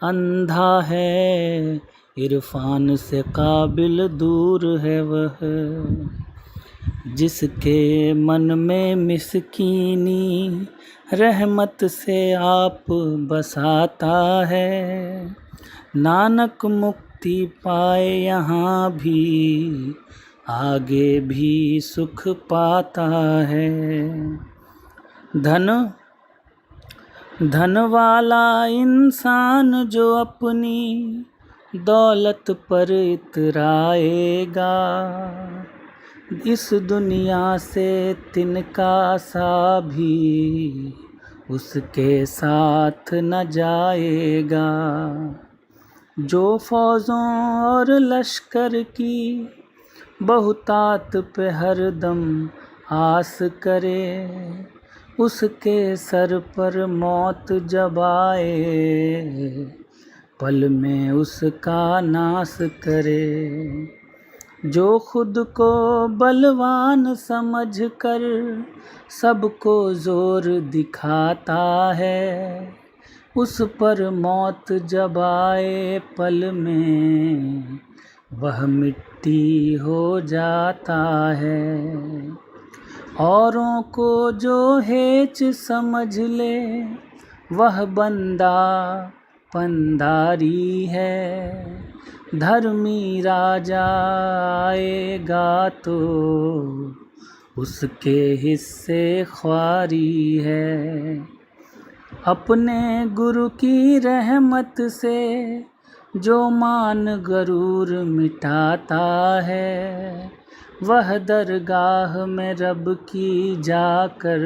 अंधा है, इरफान से काबिल दूर है वह। जिसके मन में मिस्कीनी, रहमत से आप बसाता है, नानक मुक्ति पाए यहाँ भी, आगे भी सुख पाता है। धन धन वाला इंसान जो अपनी दौलत पर इतराएगा, इस दुनिया से तिनका सा भी उसके साथ न जाएगा। जो फौजों और लश्कर की बहुतात पे हरदम आस करे, उसके सर पर मौत जब आए, पल में उसका नाश करे। जो खुद को बलवान समझकर सबको जोर दिखाता है, उस पर मौत जब आए पल में वह मिट्टी हो जाता है। औरों को जो हेच समझ ले वह बंदा पंदारी है, धर्मी राजा आएगा तो उसके हिस्से ख्वारी है। अपने गुरु की रहमत से जो मान गरूर मिटाता है, वह दरगाह में रब की जाकर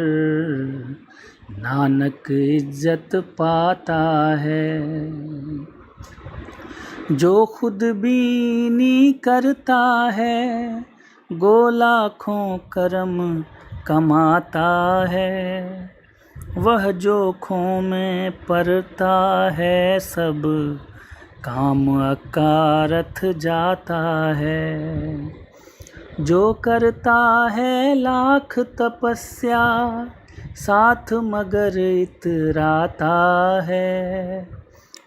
नानक इज्जत पाता है। जो खुद बीनी करता है गो लाखों करम कमाता है, वह जोखों में पड़ता है सब काम अकारथ जाता है। जो करता है लाख तपस्या साथ मगर इतराता है,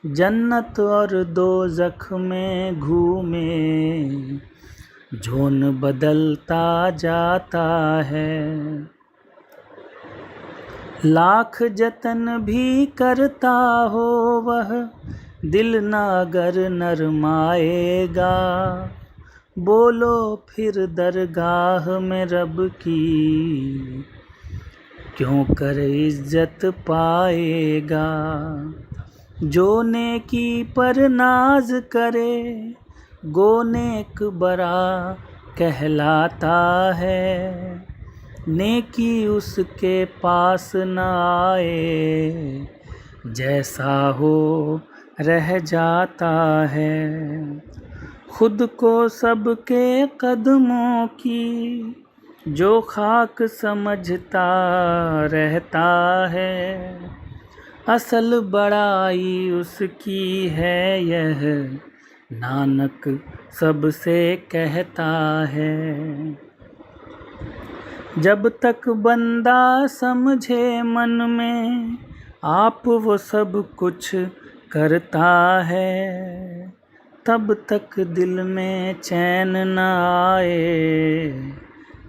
जन्नत और दोज़ख में घूमे जोन बदलता जाता है। लाख जतन भी करता हो वह दिल ना अगर नरमाएगा, बोलो फिर दरगाह में रब की क्यों कर इज्जत पाएगा। जो नेकी पर नाज करे गो नेक बरा कहलाता है, नेकी उसके पास न आए जैसा हो रह जाता है। खुद को सबके कदमों की जो खाक समझता रहता है, असल बड़ाई उसकी है यह नानक सबसे कहता है। जब तक बंदा समझे मन में आप वो सब कुछ करता है, तब तक दिल में चैन न आए,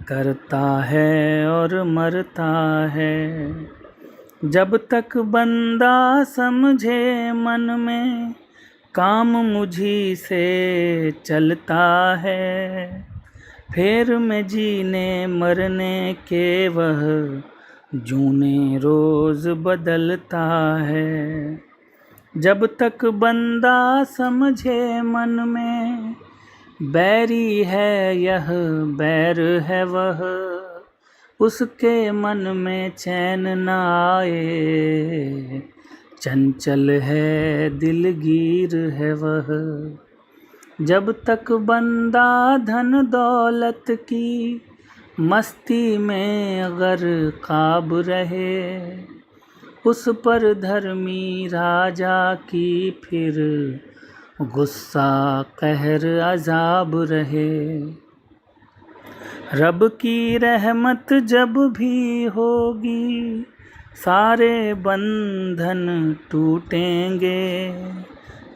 करता है और मरता है। जब तक बंदा समझे मन में काम मुझी से चलता है, फिर मैं जीने मरने के वह जूने रोज़ बदलता है। जब तक बंदा समझे मन में बैरी है यह बैर है वह, उसके मन में चैन न आए, चंचल है दिलगीर है वह। जब तक बंदा धन दौलत की मस्ती में गर्काब रहे, उस पर धर्मी राजा की फिर गुस्सा कहर अजाब रहे। रब की रहमत जब भी होगी सारे बंधन टूटेंगे,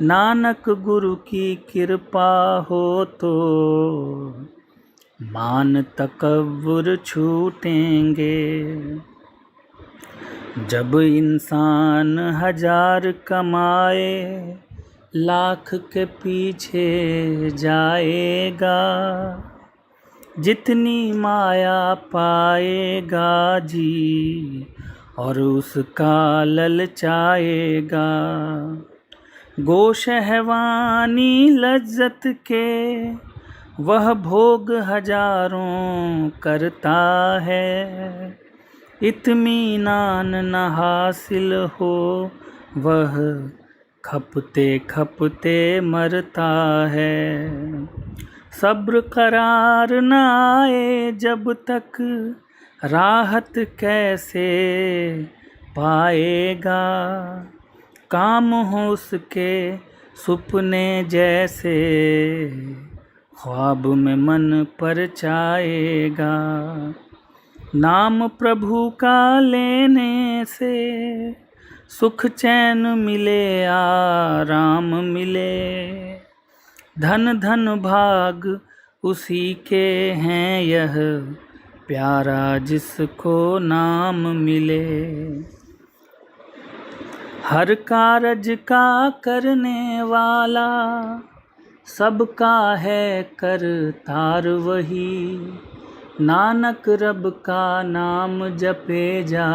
नानक गुरु की कृपा हो तो मान तकव्वुर छूटेंगे। जब इंसान 1000 कमाए लाख के पीछे जाएगा, जितनी माया पाएगा जी और उसका ललचाएगा। गोशहवानी लज्जत के वह भोग हजारों करता है, इत्मीनान न हासिल हो वह खपते खपते मरता है। सब्र करार न आए जब तक राहत कैसे पाएगा। काम हो उसके सुपने जैसे ख्वाब में मन परचाएगा। नाम प्रभु का लेने से सुख चैन मिले आराम मिले। धन धन भाग उसी के हैं यह प्यारा जिसको नाम मिले। हर कारज का करने वाला सबका है करतार वही। नानक रब का नाम जपे जा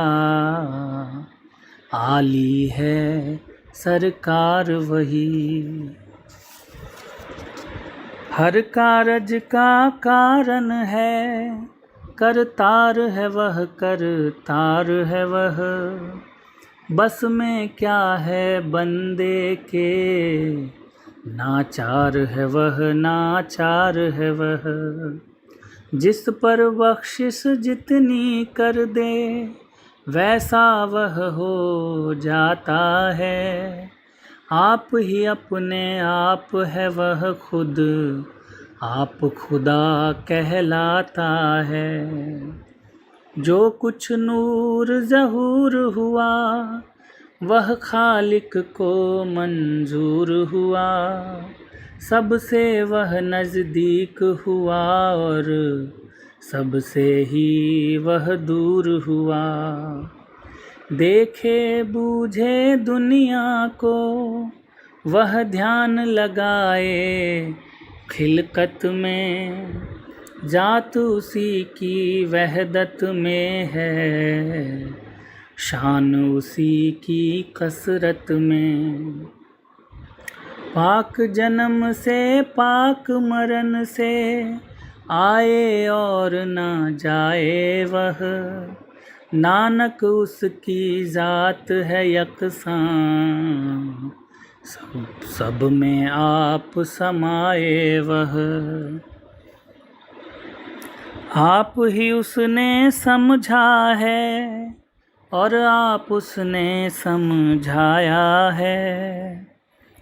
आली है सरकार वही। हर कारज का कारण है करतार है वह करतार है वह। बस में क्या है बंदे के नाचार है वह नाचार है वह। जिस पर बख्शिश जितनी कर दे वैसा वह हो जाता है। आप ही अपने आप है वह खुद आप खुदा कहलाता है। जो कुछ नूर ज़हूर हुआ वह खालिक को मंजूर हुआ। सबसे वह नज़दीक हुआ और सबसे ही वह दूर हुआ। देखे बूझे दुनिया को वह ध्यान लगाए खिलकत में। जात उसी की वहदत में है शान उसी की कसरत में। पाक जन्म से पाक मरण से आए और न जाए वह। नानक उसकी ज़ात है यकसां सब में आप समाए वह। आप ही उसने समझा है और आप उसने समझाया है।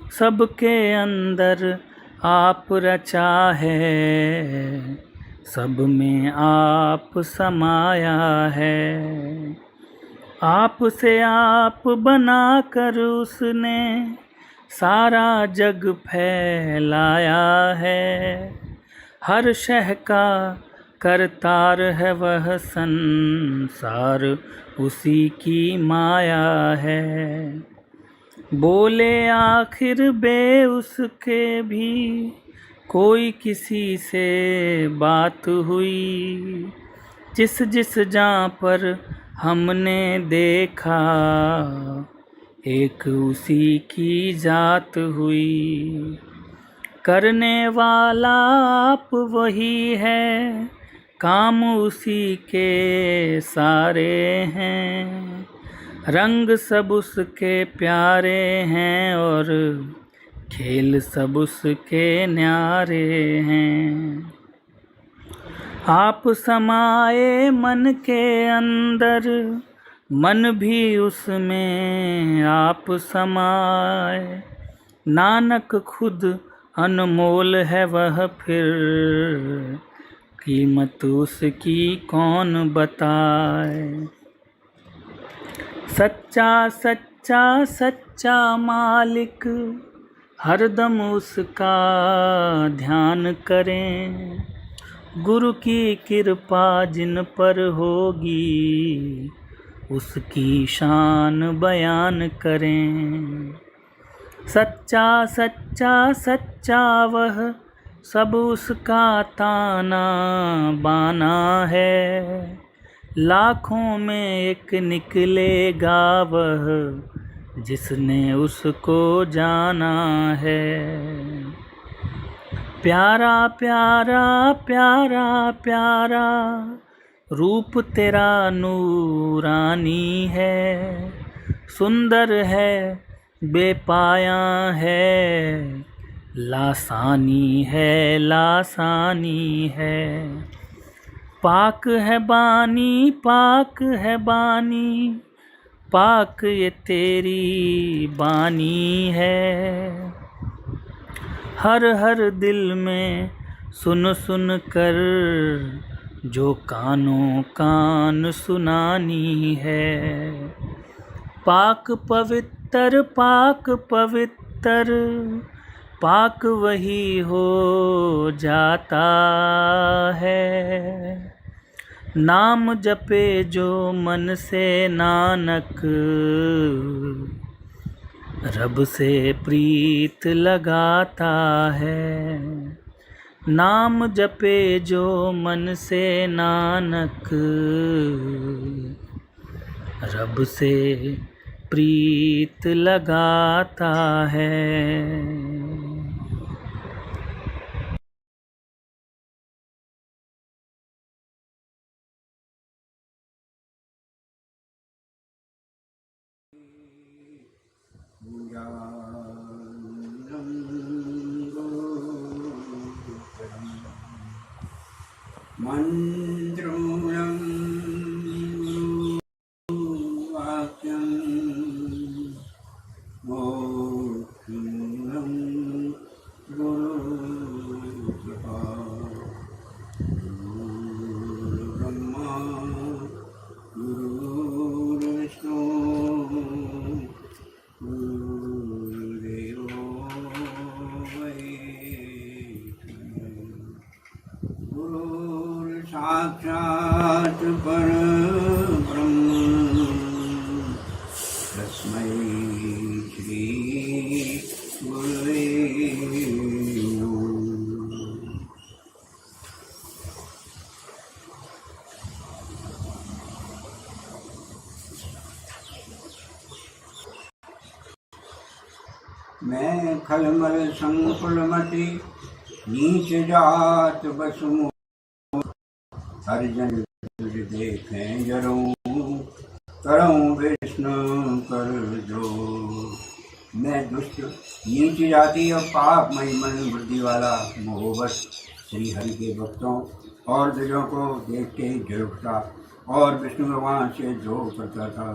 सबके अंदर आप रचा है सब में आप समाया है। आप से आप बना कर उसने सारा जग फैलाया है। हर शह का करतार है वह संसार उसी की माया है। बोले आखिर बे उसके भी कोई किसी से बात हुई। जिस जिस जहाँ पर हमने देखा एक उसी की जात हुई। करने वाला आप वही है काम उसी के सारे हैं। रंग सब उसके प्यारे हैं और खेल सब उसके न्यारे हैं। आप समाए मन के अंदर मन भी उसमें आप समाए। नानक खुद अनमोल है वह फिर कीमत उसकी कौन बताए। सच्चा सच्चा सच्चा मालिक हरदम उसका ध्यान करें। गुरु की कृपा जिन पर होगी उसकी शान बयान करें। सच्चा सच्चा सच्चा वह सब उसका ताना बाना है। लाखों में एक निकलेगा वह जिसने उसको जाना है। प्यारा प्यारा प्यारा प्यारा रूप तेरा नूरानी है। सुंदर है बेपाया है, लासानी है लासानी है। पाक है बानी पाक है बानी, पाक ये तेरी बानी है। हर हर दिल में सुन सुन कर जो कानों कान सुनानी है। पाक पवित्र पाक वही हो जाता है। नाम जपे जो मन से नानक, रब से प्रीत लगाता है। नाम जपे जो मन से नानक, रब से प्रीत लगाता है। मन्त्रोऽयं गुरुवाक्यं मोक्षं गुरुकृपा। गुरुर्ब्रह्मा गुरुर्विष्णु गुरुर्देवो महेश्वरः। साक्षात् परब्रह्म तस्मै श्री गुरुवे नमः। मैं खलमल संकुलमति नीच जात बसु, हरिजन तुझ देखें जरूं करऊं विष्णु कर जो। मैं दुष्ट नीच जाति और पापमय मन बुद्धि वाला मोहवश श्री हरि के भक्तों और द्विजों को देखते ही गिर उठता और विष्णु भगवान से द्रोह करता था।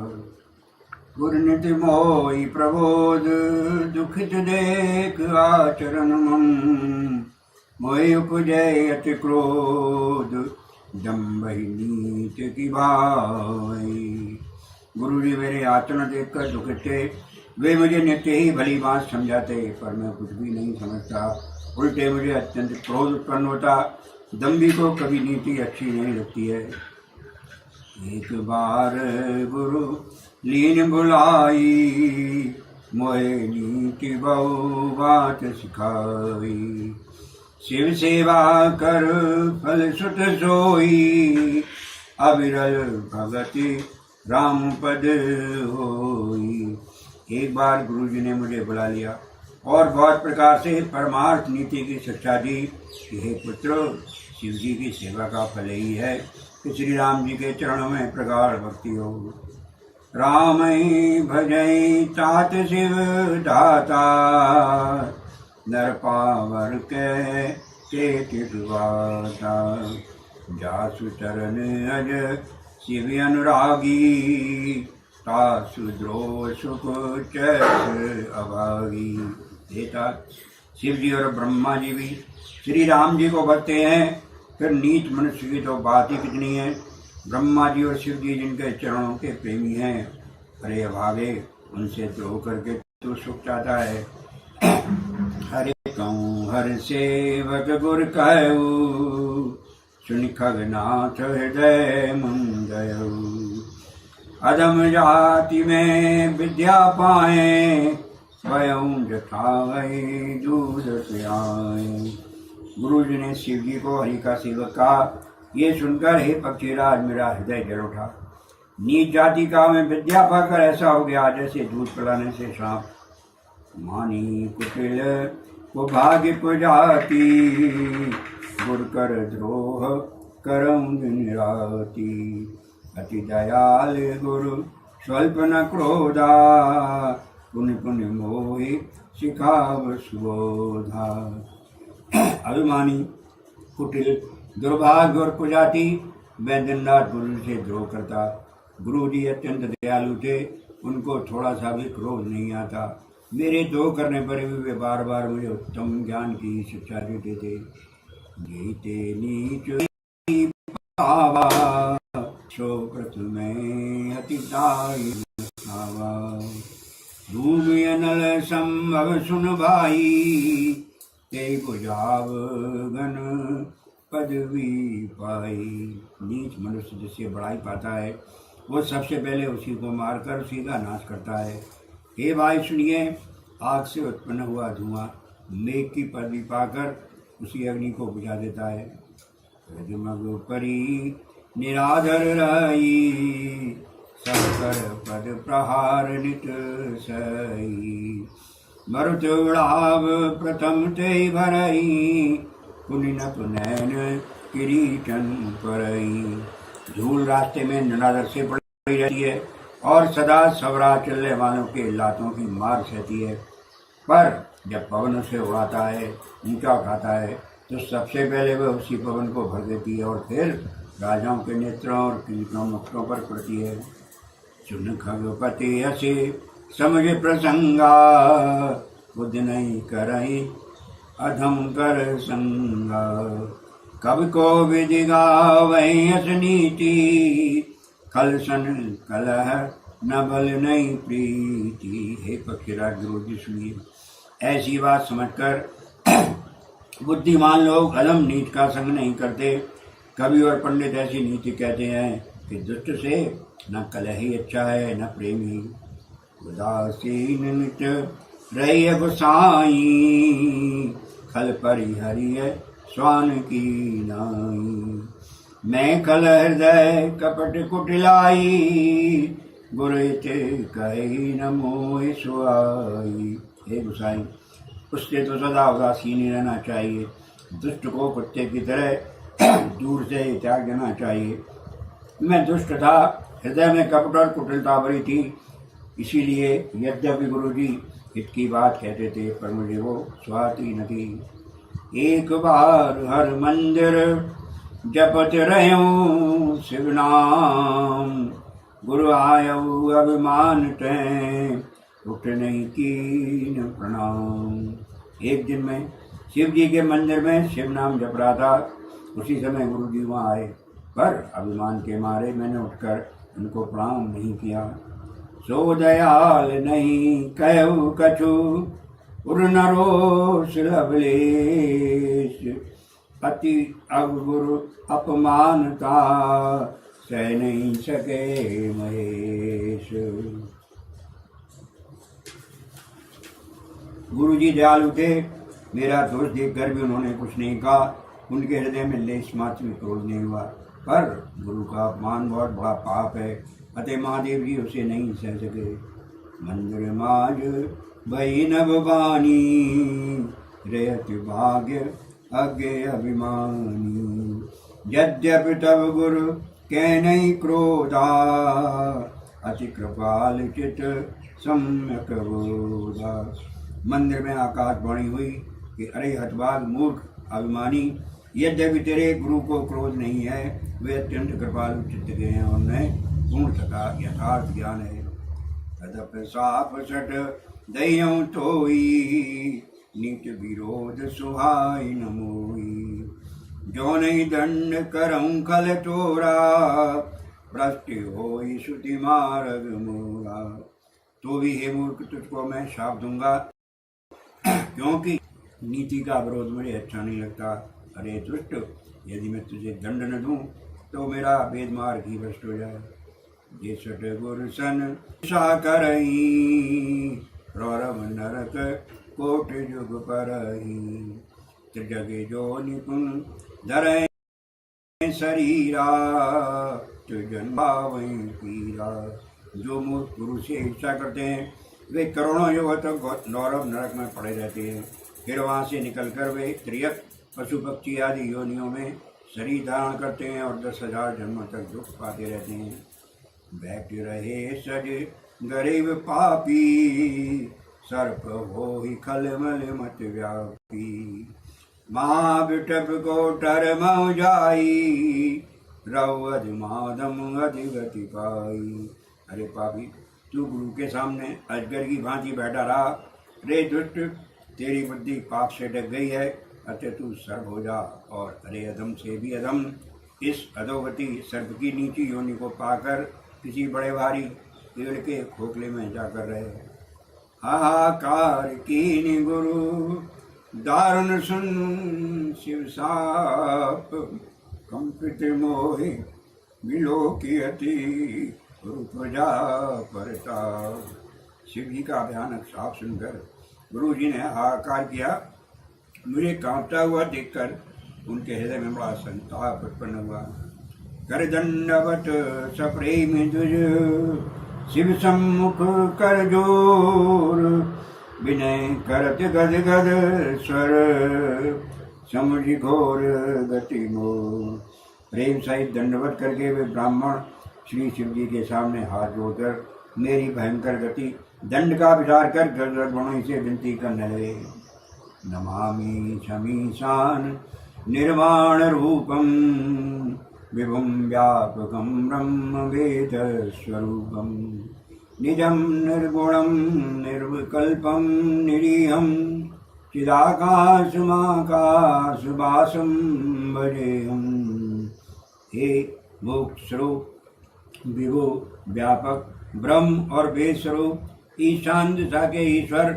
गुरु नित्य मोहि प्रबोध दुखित देख आचरण मम, मोहि उपजय अति क्रोध दम्भ नीच की भाई। गुरु जी मेरे आचरण देखकर दुखित थे। वे मुझे नित्य ही भली बात समझाते, पर मैं कुछ भी नहीं समझता। उल्टे मुझे अत्यंत क्रोध उत्पन्न होता। दम्भी को कभी नीति अच्छी नहीं लगती है। एक बार गुरु लीन बुलाई, मोहे नीति बहु बात सिखाई। शिव सेवा कर फल सुत सोई, अविरल भगति राम पद होई। एक बार गुरु जी ने मुझे बुला लिया और बहुत प्रकार से परमार्थ नीति की शिक्षा दी कि हे पुत्र, शिव जी की सेवा का फल ही है कि श्री राम जी के चरणों में प्रगाढ़ भक्ति हो। राम ही भजई तात शिव दाता, नर पावर के टिटवाता। जासु चरण अज शिव अनुरागी, तासु द्रोह सुख चैत अभागी। देता शिव जी और ब्रह्मा जी भी श्री राम जी को भजते हैं, फिर नीच मनुष्य की तो बात ही कितनी है। ब्रह्मा जी और शिव जी जिनके चरणों के प्रेमी हैं, अरे अभागे उनसे द्रोह करके तो सुख चाहता है। हरे कहूँ हर सेवक गुर कहूँ, सुन खगनाथ हृदय मंदयऊ। अधम जाति में विद्या पाए, स्वयं जठाए दूध पियाए। गुरु जी ने शिव जी को हरि का सेवक कहा ये सुनकर हे पक्षीराज मेरा हृदय जल उठा। नीच जाति का मैं विद्या पाकर ऐसा हो गया जैसे दूध पिलाने से सांप। मानी कुटिल को भाग्य पुजाती, गुर कर द्रोह करम दिन राती। अति दयाल गुरु स्वल्प न क्रोधा, पुण्य पुण्य मोहि सिखाव सुबोधा। अभिमानी कुटिल दुर्भाग्य और कुजाति मैं दिन रात गुरु से द्रोह करता। गुरु जी अत्यंत दयालु थे, उनको थोड़ा सा भी क्रोध नहीं आता। मेरे द्रोह करने पर भी वे बार बार मुझे उत्तम ज्ञान की शिक्षा देते थे। जीते नीच पावा, सो प्रथम अति दाई खावा। भूमि अनल संभव सुन भाई, ते बुझाव गन पदवी पाई। नीच मनुष्य जिससे बड़ाई पाता है वो सबसे पहले उसी को मारकर उसी का नाश करता है। हे भाई सुनिए, आग से उत्पन्न हुआ धुआं मेघ की पदवी पाकर उसी अग्नि को बुझा देता है। जगमग परी निराधर रही, शंकर पद प्रहार नित सही। मरुत उड़ाव प्रथम ते भरई, पुनि न पुनैन किरीटन परई। धूल रास्ते में निरादर से पड़ी रहती है और सदा सवरा चलने वालों के लातों की मार सहती है। पर जब पवन उसे उड़ाता है, ऊंचा उठाता है, तो सबसे पहले वह उसी पवन को भर देती है और फिर राजाओं के नेत्रों और किरीटों मुक्तों पर पड़ती है। सुन खगपति हसे समझ प्रसंगा, बुद्ध नहीं करई अधम कर संगा। कब को विधि गावै अस नीति, खल सन कलह न बल नहीं प्रीति। हे पक्षीराज गुरु जी सुनिए, ऐसी बात समझकर बुद्धिमान लोग अधम नीच का संग नहीं करते। कवि और पंडित ऐसी नीति कहते हैं कि दुष्ट से न कलह ही अच्छा है न प्रेम ही। उदासीन नित रही गोसाई, खल परिहरिय स्वान की नाई। मैं खल हृदय कपट कुटिलाई, गुरते कही न मोहि सुआई। हे गोसाई, उससे तो सदा उदासीन ही रहना चाहिए। दुष्ट को कुत्ते की तरह दूर से त्याग देना चाहिए। मैं दुष्ट था, हृदय में कपट और कुटिलता भरी थी, इसीलिए यद्यपि गुरु जी हित की बात कहते थे पर मुझे वो स्वाती न थी। एक बार हर मंदिर जपत रहूं शिव नाम, गुरु आयु अभिमान तैं उठ नहीं कीन प्रणाम। एक दिन मैं शिव जी के मंदिर में शिव नाम जप रहा था। उसी समय गुरु जी वहाँ आए, पर अभिमान के मारे मैंने उठकर उनको प्रणाम नहीं किया। सो दयाल नहीं कहु कछु, उर नरोष लवलेश। अति अब गुरु अपमानता, सह नहीं सके महेश। गुरु जी दयालु थे, मेरा दोष देखकर भी उन्होंने कुछ नहीं कहा। उनके हृदय में लेश मात्र भी क्रोध नहीं हुआ। पर गुरु का अपमान बहुत बड़ा पाप है, अतः महादेव जी उसे नहीं सह सके। मंदिर माज भई नभवानी, रहत भाग्य अज्ञे अभिमानी। यद्यपि तब गुरु कै नहीं क्रोधा, अति कृपाल चित सम्यक बोधा। मंदिर में आकाशवाणी हुई कि अरे हतभाग मूर्ख अभिमानी, यद्यपि तेरे गुरु को क्रोध नहीं है, वे अत्यंत कृपालु चित्त के हैं और उन्हें पूर्ण तथा यथार्थ ज्ञान है। तदप साप सट दयं तोई, नीच विरोध सुहाई न मोई। जो नहीं दंड करऊं खल तोरा, भ्रष्ट होई श्रुति मार्ग मोरा। तो भी हे मूर्ख तुझको मैं शाप दूंगा, क्योंकि नीति का विरोध मुझे अच्छा नहीं लगता। अरे दुष्ट, यदि मैं तुझे दंड न दूं तो मेरा वेद मार्ग ही भ्रष्ट हो जाए। ये सट गुर सन सा करई, रौरव नरक कोट जुग परही। त्रिजगे जो निपुण धरय शरीरा तो जन्मावई पीरा। जो मूर्ख गुरु से इच्छा करते हैं वे करोड़ों युगों तक नौरव नरक में पड़े रहते हैं। फिर वहाँ से निकलकर वे त्रियक पशु पक्षी आदि योनियों में शरीर धारण करते हैं और 10,000 जन्मों तक दुख पाते रहते हैं। बैठ रहे सज गरीब पापी, सर्प हो ही खलमल मत व्यापी। महाबिटप को टरम जाई, रव अधमादम अधिगति पाई। अरे पापी, तू गुरु के सामने अजगर की भांति बैठा रहा। रे दुष्ट, तेरी बुद्धि पाप से ढक गई है, अतः तू सर्प हो जा। और अरे अधम से भी अधम, इस अधोगति सर्प की नीची योनि को पाकर किसी बड़े भारी पेड़ के खोखले में जाकर रहे। हाहाकार कीन गुरु दारुण सुन शिव साप, कंपित मोहि मिलो की अति रूप जा परताप। शिव जी का भयानक साप सुनकर गुरु जी ने हाहाकार किया। मुझे कांपता हुआ देखकर उनके हृदय में बड़ा संताप उत्पन्न हुआ। कर दंडवत सप्रेम दुज, शिव सम्मुख कर जोर। विनय करत गद गद स्वर, समुझ घोर गति मोर। प्रेम सहित दंडवत करके वे ब्राह्मण श्री शिव जी के सामने हाथ जोड़कर मेरी भयंकर गति दंड का विचार कर गणों से विनती करने लगे। नमामि शमीशान निर्वाण रूपम, विभुम व्यापकम ब्रह्म वेद स्वरूपम। निजम निर्गुणम निर्विकल्पम निरीहम, चिदाकाशमाकाशवासम भजेहम। हे मोक्ष स्वरूप, विभु व्यापक ब्रह्म और वेद स्वरूप, ईशान दिशा के ईश्वर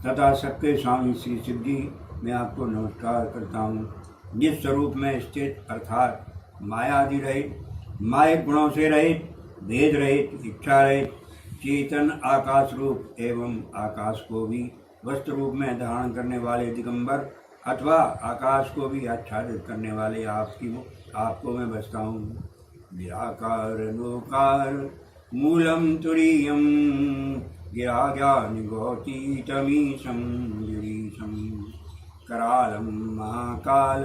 तथा सबके स्वामी श्री शिव जी, मैं आपको नमस्कार करता हूँ। जिस स्वरूप में स्थित अर्थात माया आदि रहित, मायिक गुणों से रहित, भेद रहित, इच्छा रहित, चेतन आकाश रूप एवं आकाश को भी वस्तु रूप में धारण करने वाले दिगंबर अथवा आकाश को भी आच्छादित करने वाले आपको मैं बसता हूँ। निराकार लोकार मूलम तुरीयम, गिरा ज्ञान गौतीतमीशम गिरीशम। करालम महाकाल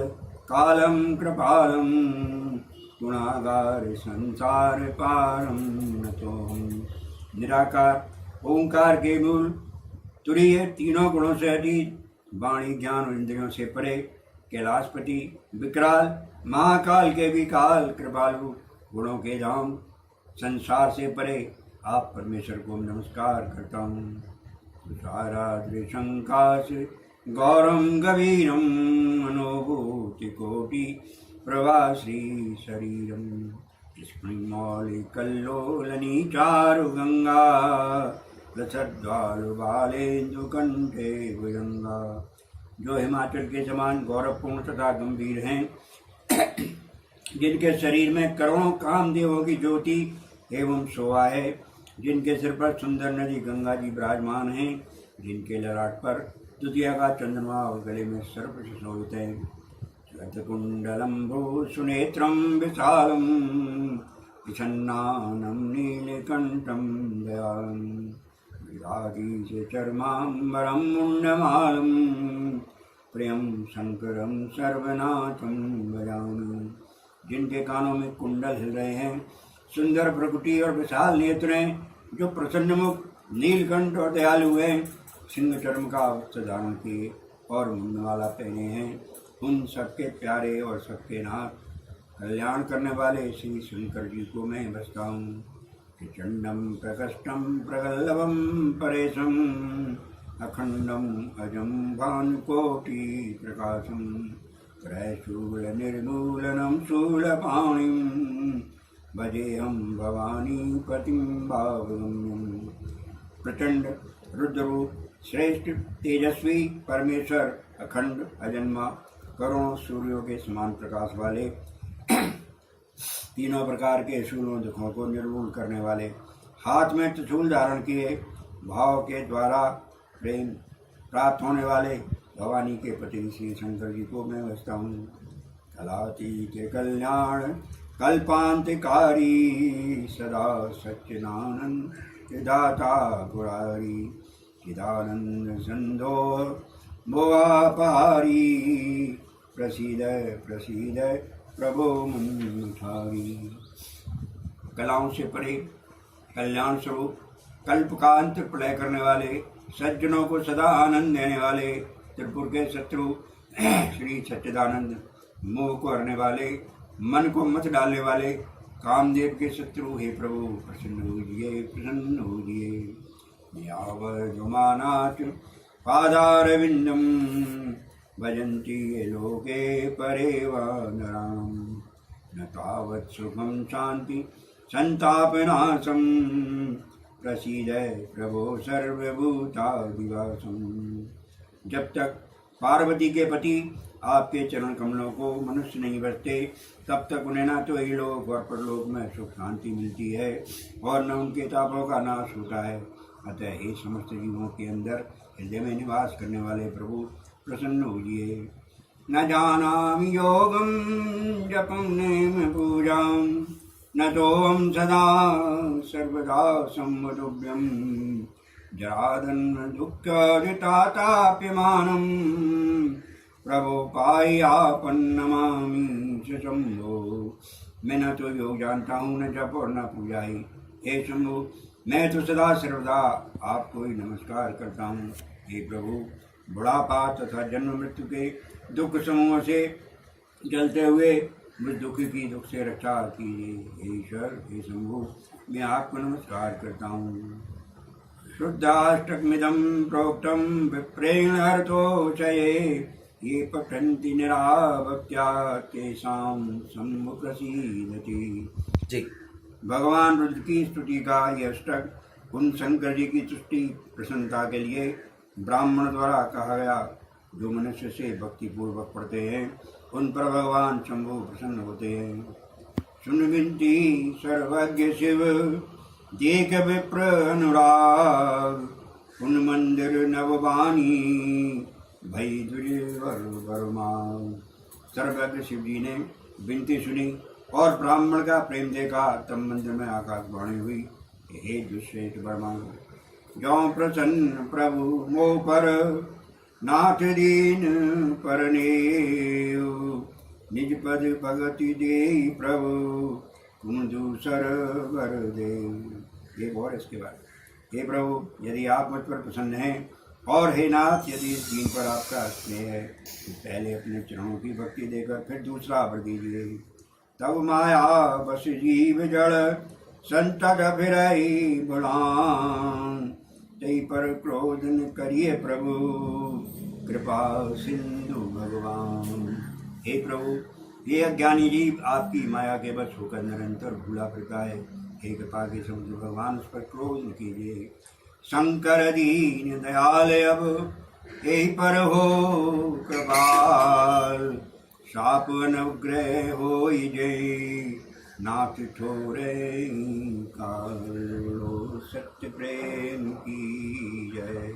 कालम कृपालम, गुणागार संसार पारम नतोहम। निराकार ओंकार के मूल, तुरीय तीनों गुणों से अतीत, वाणी ज्ञान और इंद्रियों से परे, कैलाशपति, विकराल, महाकाल के भी काल, कृपालु, गुणों के धाम, संसार से परे आप परमेश्वर को नमस्कार करता हूँ। तुषाराद्रिशंकाश गौरम गभीरम, मनोभूति कोटि प्रवासी शरीरम। स्मृमौलिकल्लोलनी चारु गंगा, रसद्वालु बालेन्दु कंठे भुजंगा। जो हिमाचल के समान गौरवपूर्ण तथा गंभीर हैं, जिनके शरीर में करोड़ों कामदेवों की ज्योति एवं शोभा है, जिनके सिर पर सुंदर नदी गंगा जी विराजमान हैं, जिनके ललाट पर तुतिया का चंद्रमा और गले में सर्प सुशोभित है। श्वेतकुंडलम्भो सुनेत्रम विशालम, प्रसन्नानं नीलकंठं दयालम। विराजीश चर्माम्बरं मुण्डमालं, प्रियं शंकरं सर्वनाथं भजामि। जिनके कानों में कुंडल हिल रहे हैं, सुंदर प्रकृति और विशाल नेत्र हैं, जो प्रसन्न मुख, नीलकंठ और दयालु हैं, सिंह चर्म का वस्त्र धारण किए और मुंडमाला पहने हैं, उन सबके प्यारे और सबके नाथ कल्याण करने वाले श्री शंकर जी को मैं बसता हूँ। प्रचंडम प्रकष्टम प्रगल्लभम परेशम, अखंडम अजम भानुकोटि प्रकाशम। त्रैशूल निर्मूलनम शूलपाणिम, भजेहम भवानी पतिम भावगम्यम। प्रचंड रुद्ररूप, श्रेष्ठ तेजस्वी परमेश्वर, अखंड अजन्मा, करोड़ों सूर्यों के समान प्रकाश वाले, तीनों प्रकार के शूलों दुखों को निर्मूल करने वाले, हाथ में त्रिशूल धारण किए, भाव के द्वारा प्रेम प्राप्त होने वाले भवानी के पति श्री शंकर जी को मैं बसता हूँ। कलातीत कल्याण कल्पांतकारी सदा सच्चिदानंद दाता पुरारी चिदानंद सिंधो मोहापारी प्रसीद प्रसीद प्रभो मंठारी। कलाओं से परे कल्याण स्वरूप कल्प का अंत प्रलय करने वाले सज्जनों को सदा आनंद देने वाले त्रिपुर के शत्रु श्री सच्चिदानंद मोह को हरने वाले मन को मत डालने वाले कामदेव के शत्रु हे प्रभु प्रसन्न होजिए। यावजुमानाच पादारविंदम भजन्ति ये लोके परेव नराम न तावत् सुखम शांति संतापनाशम प्रसीद प्रभो सर्वभूतादिवासम। जब तक पार्वती के पति आपके चरण कमलों को मनुष्य नहीं बसते तब तक उन्हें ना तो इहलोक और परलोक में सुख शांति मिलती है और न उनके तापों का नाश होता है। अतः हे समस्त जीवों के अंदर हृदय में निवास करने वाले प्रभु प्रसन्न होजिए। न जानामि योगम जपम नेम पूजाम न तोहम सदा सर्वदा सम्मतुभ्यम जराधन दुःख ताताप्यमानम प्रभो पायापन्नमामि शंभो। मैं न तो योग जानता हूँ न जप और न पूजा ही। हे शंभो मैं तो सदा सर्वदा आपको ही नमस्कार करता हूँ। हे प्रभु बुढ़ापा तथा जन्म मृत्यु के दुख समूह से जलते हुए मुझ दुखी की दुख से रक्षा कीजिए। हे ईश्वर हे शंभु मैं आपको नमस्कार करता हूँ। शुद्धाष्टकमिदं प्रोक्तं विप्रेण हरतोषये ये पठन्ति निराभक्त्या तेषां सम्मुखसीदति। जी भगवान रुद्र की स्तुति का यह अष्टक उन शंकर जी की तुष्टि प्रसन्नता के लिए ब्राह्मण द्वारा कहा गया जो मनुष्य से भक्ति पूर्वक पढ़ते हैं उन पर भगवान शंभु प्रसन्न होते हैं। सुन विनती सर्वज्ञ शिव देख विप्र अनुराग उन मंदिर नवबानी भई दुर्वर्मा। सर्वज्ञ शिव जी ने विनती सुनी और ब्राह्मण का प्रेम देखा तब मंदिर में आकाशवाणी हुई। हे दुष्येत वर्मा जो प्रसन्न प्रभु मोह पर नाथ दीन परनेव निज पद भगति दे प्रभु तुम दूसर वर देव। एक और इसके बाद हे प्रभु यदि आप मुझ पर प्रसन्न हैं और हे नाथ यदि इस दीन पर आपका स्नेह है तो पहले अपने चरणों की भक्ति देकर फिर दूसरा वर दीजिए। तब माया बस जीव जड़ संतत फिरई बुलान तई पर क्रोध न करिए प्रभु कृपा सिंधु भगवान। हे प्रभु ये अज्ञानी जीव आपकी माया के बस होकर निरंतर भूला फिरता है। हे कृपा के समुद्र भगवान उस पर क्रोध न कीजिए। शंकर दीन दयाल अब यही पर हो कृपाल शाप अनुग्रह हो जय नाथ ठोरे कालो सत्य प्रेम की जय।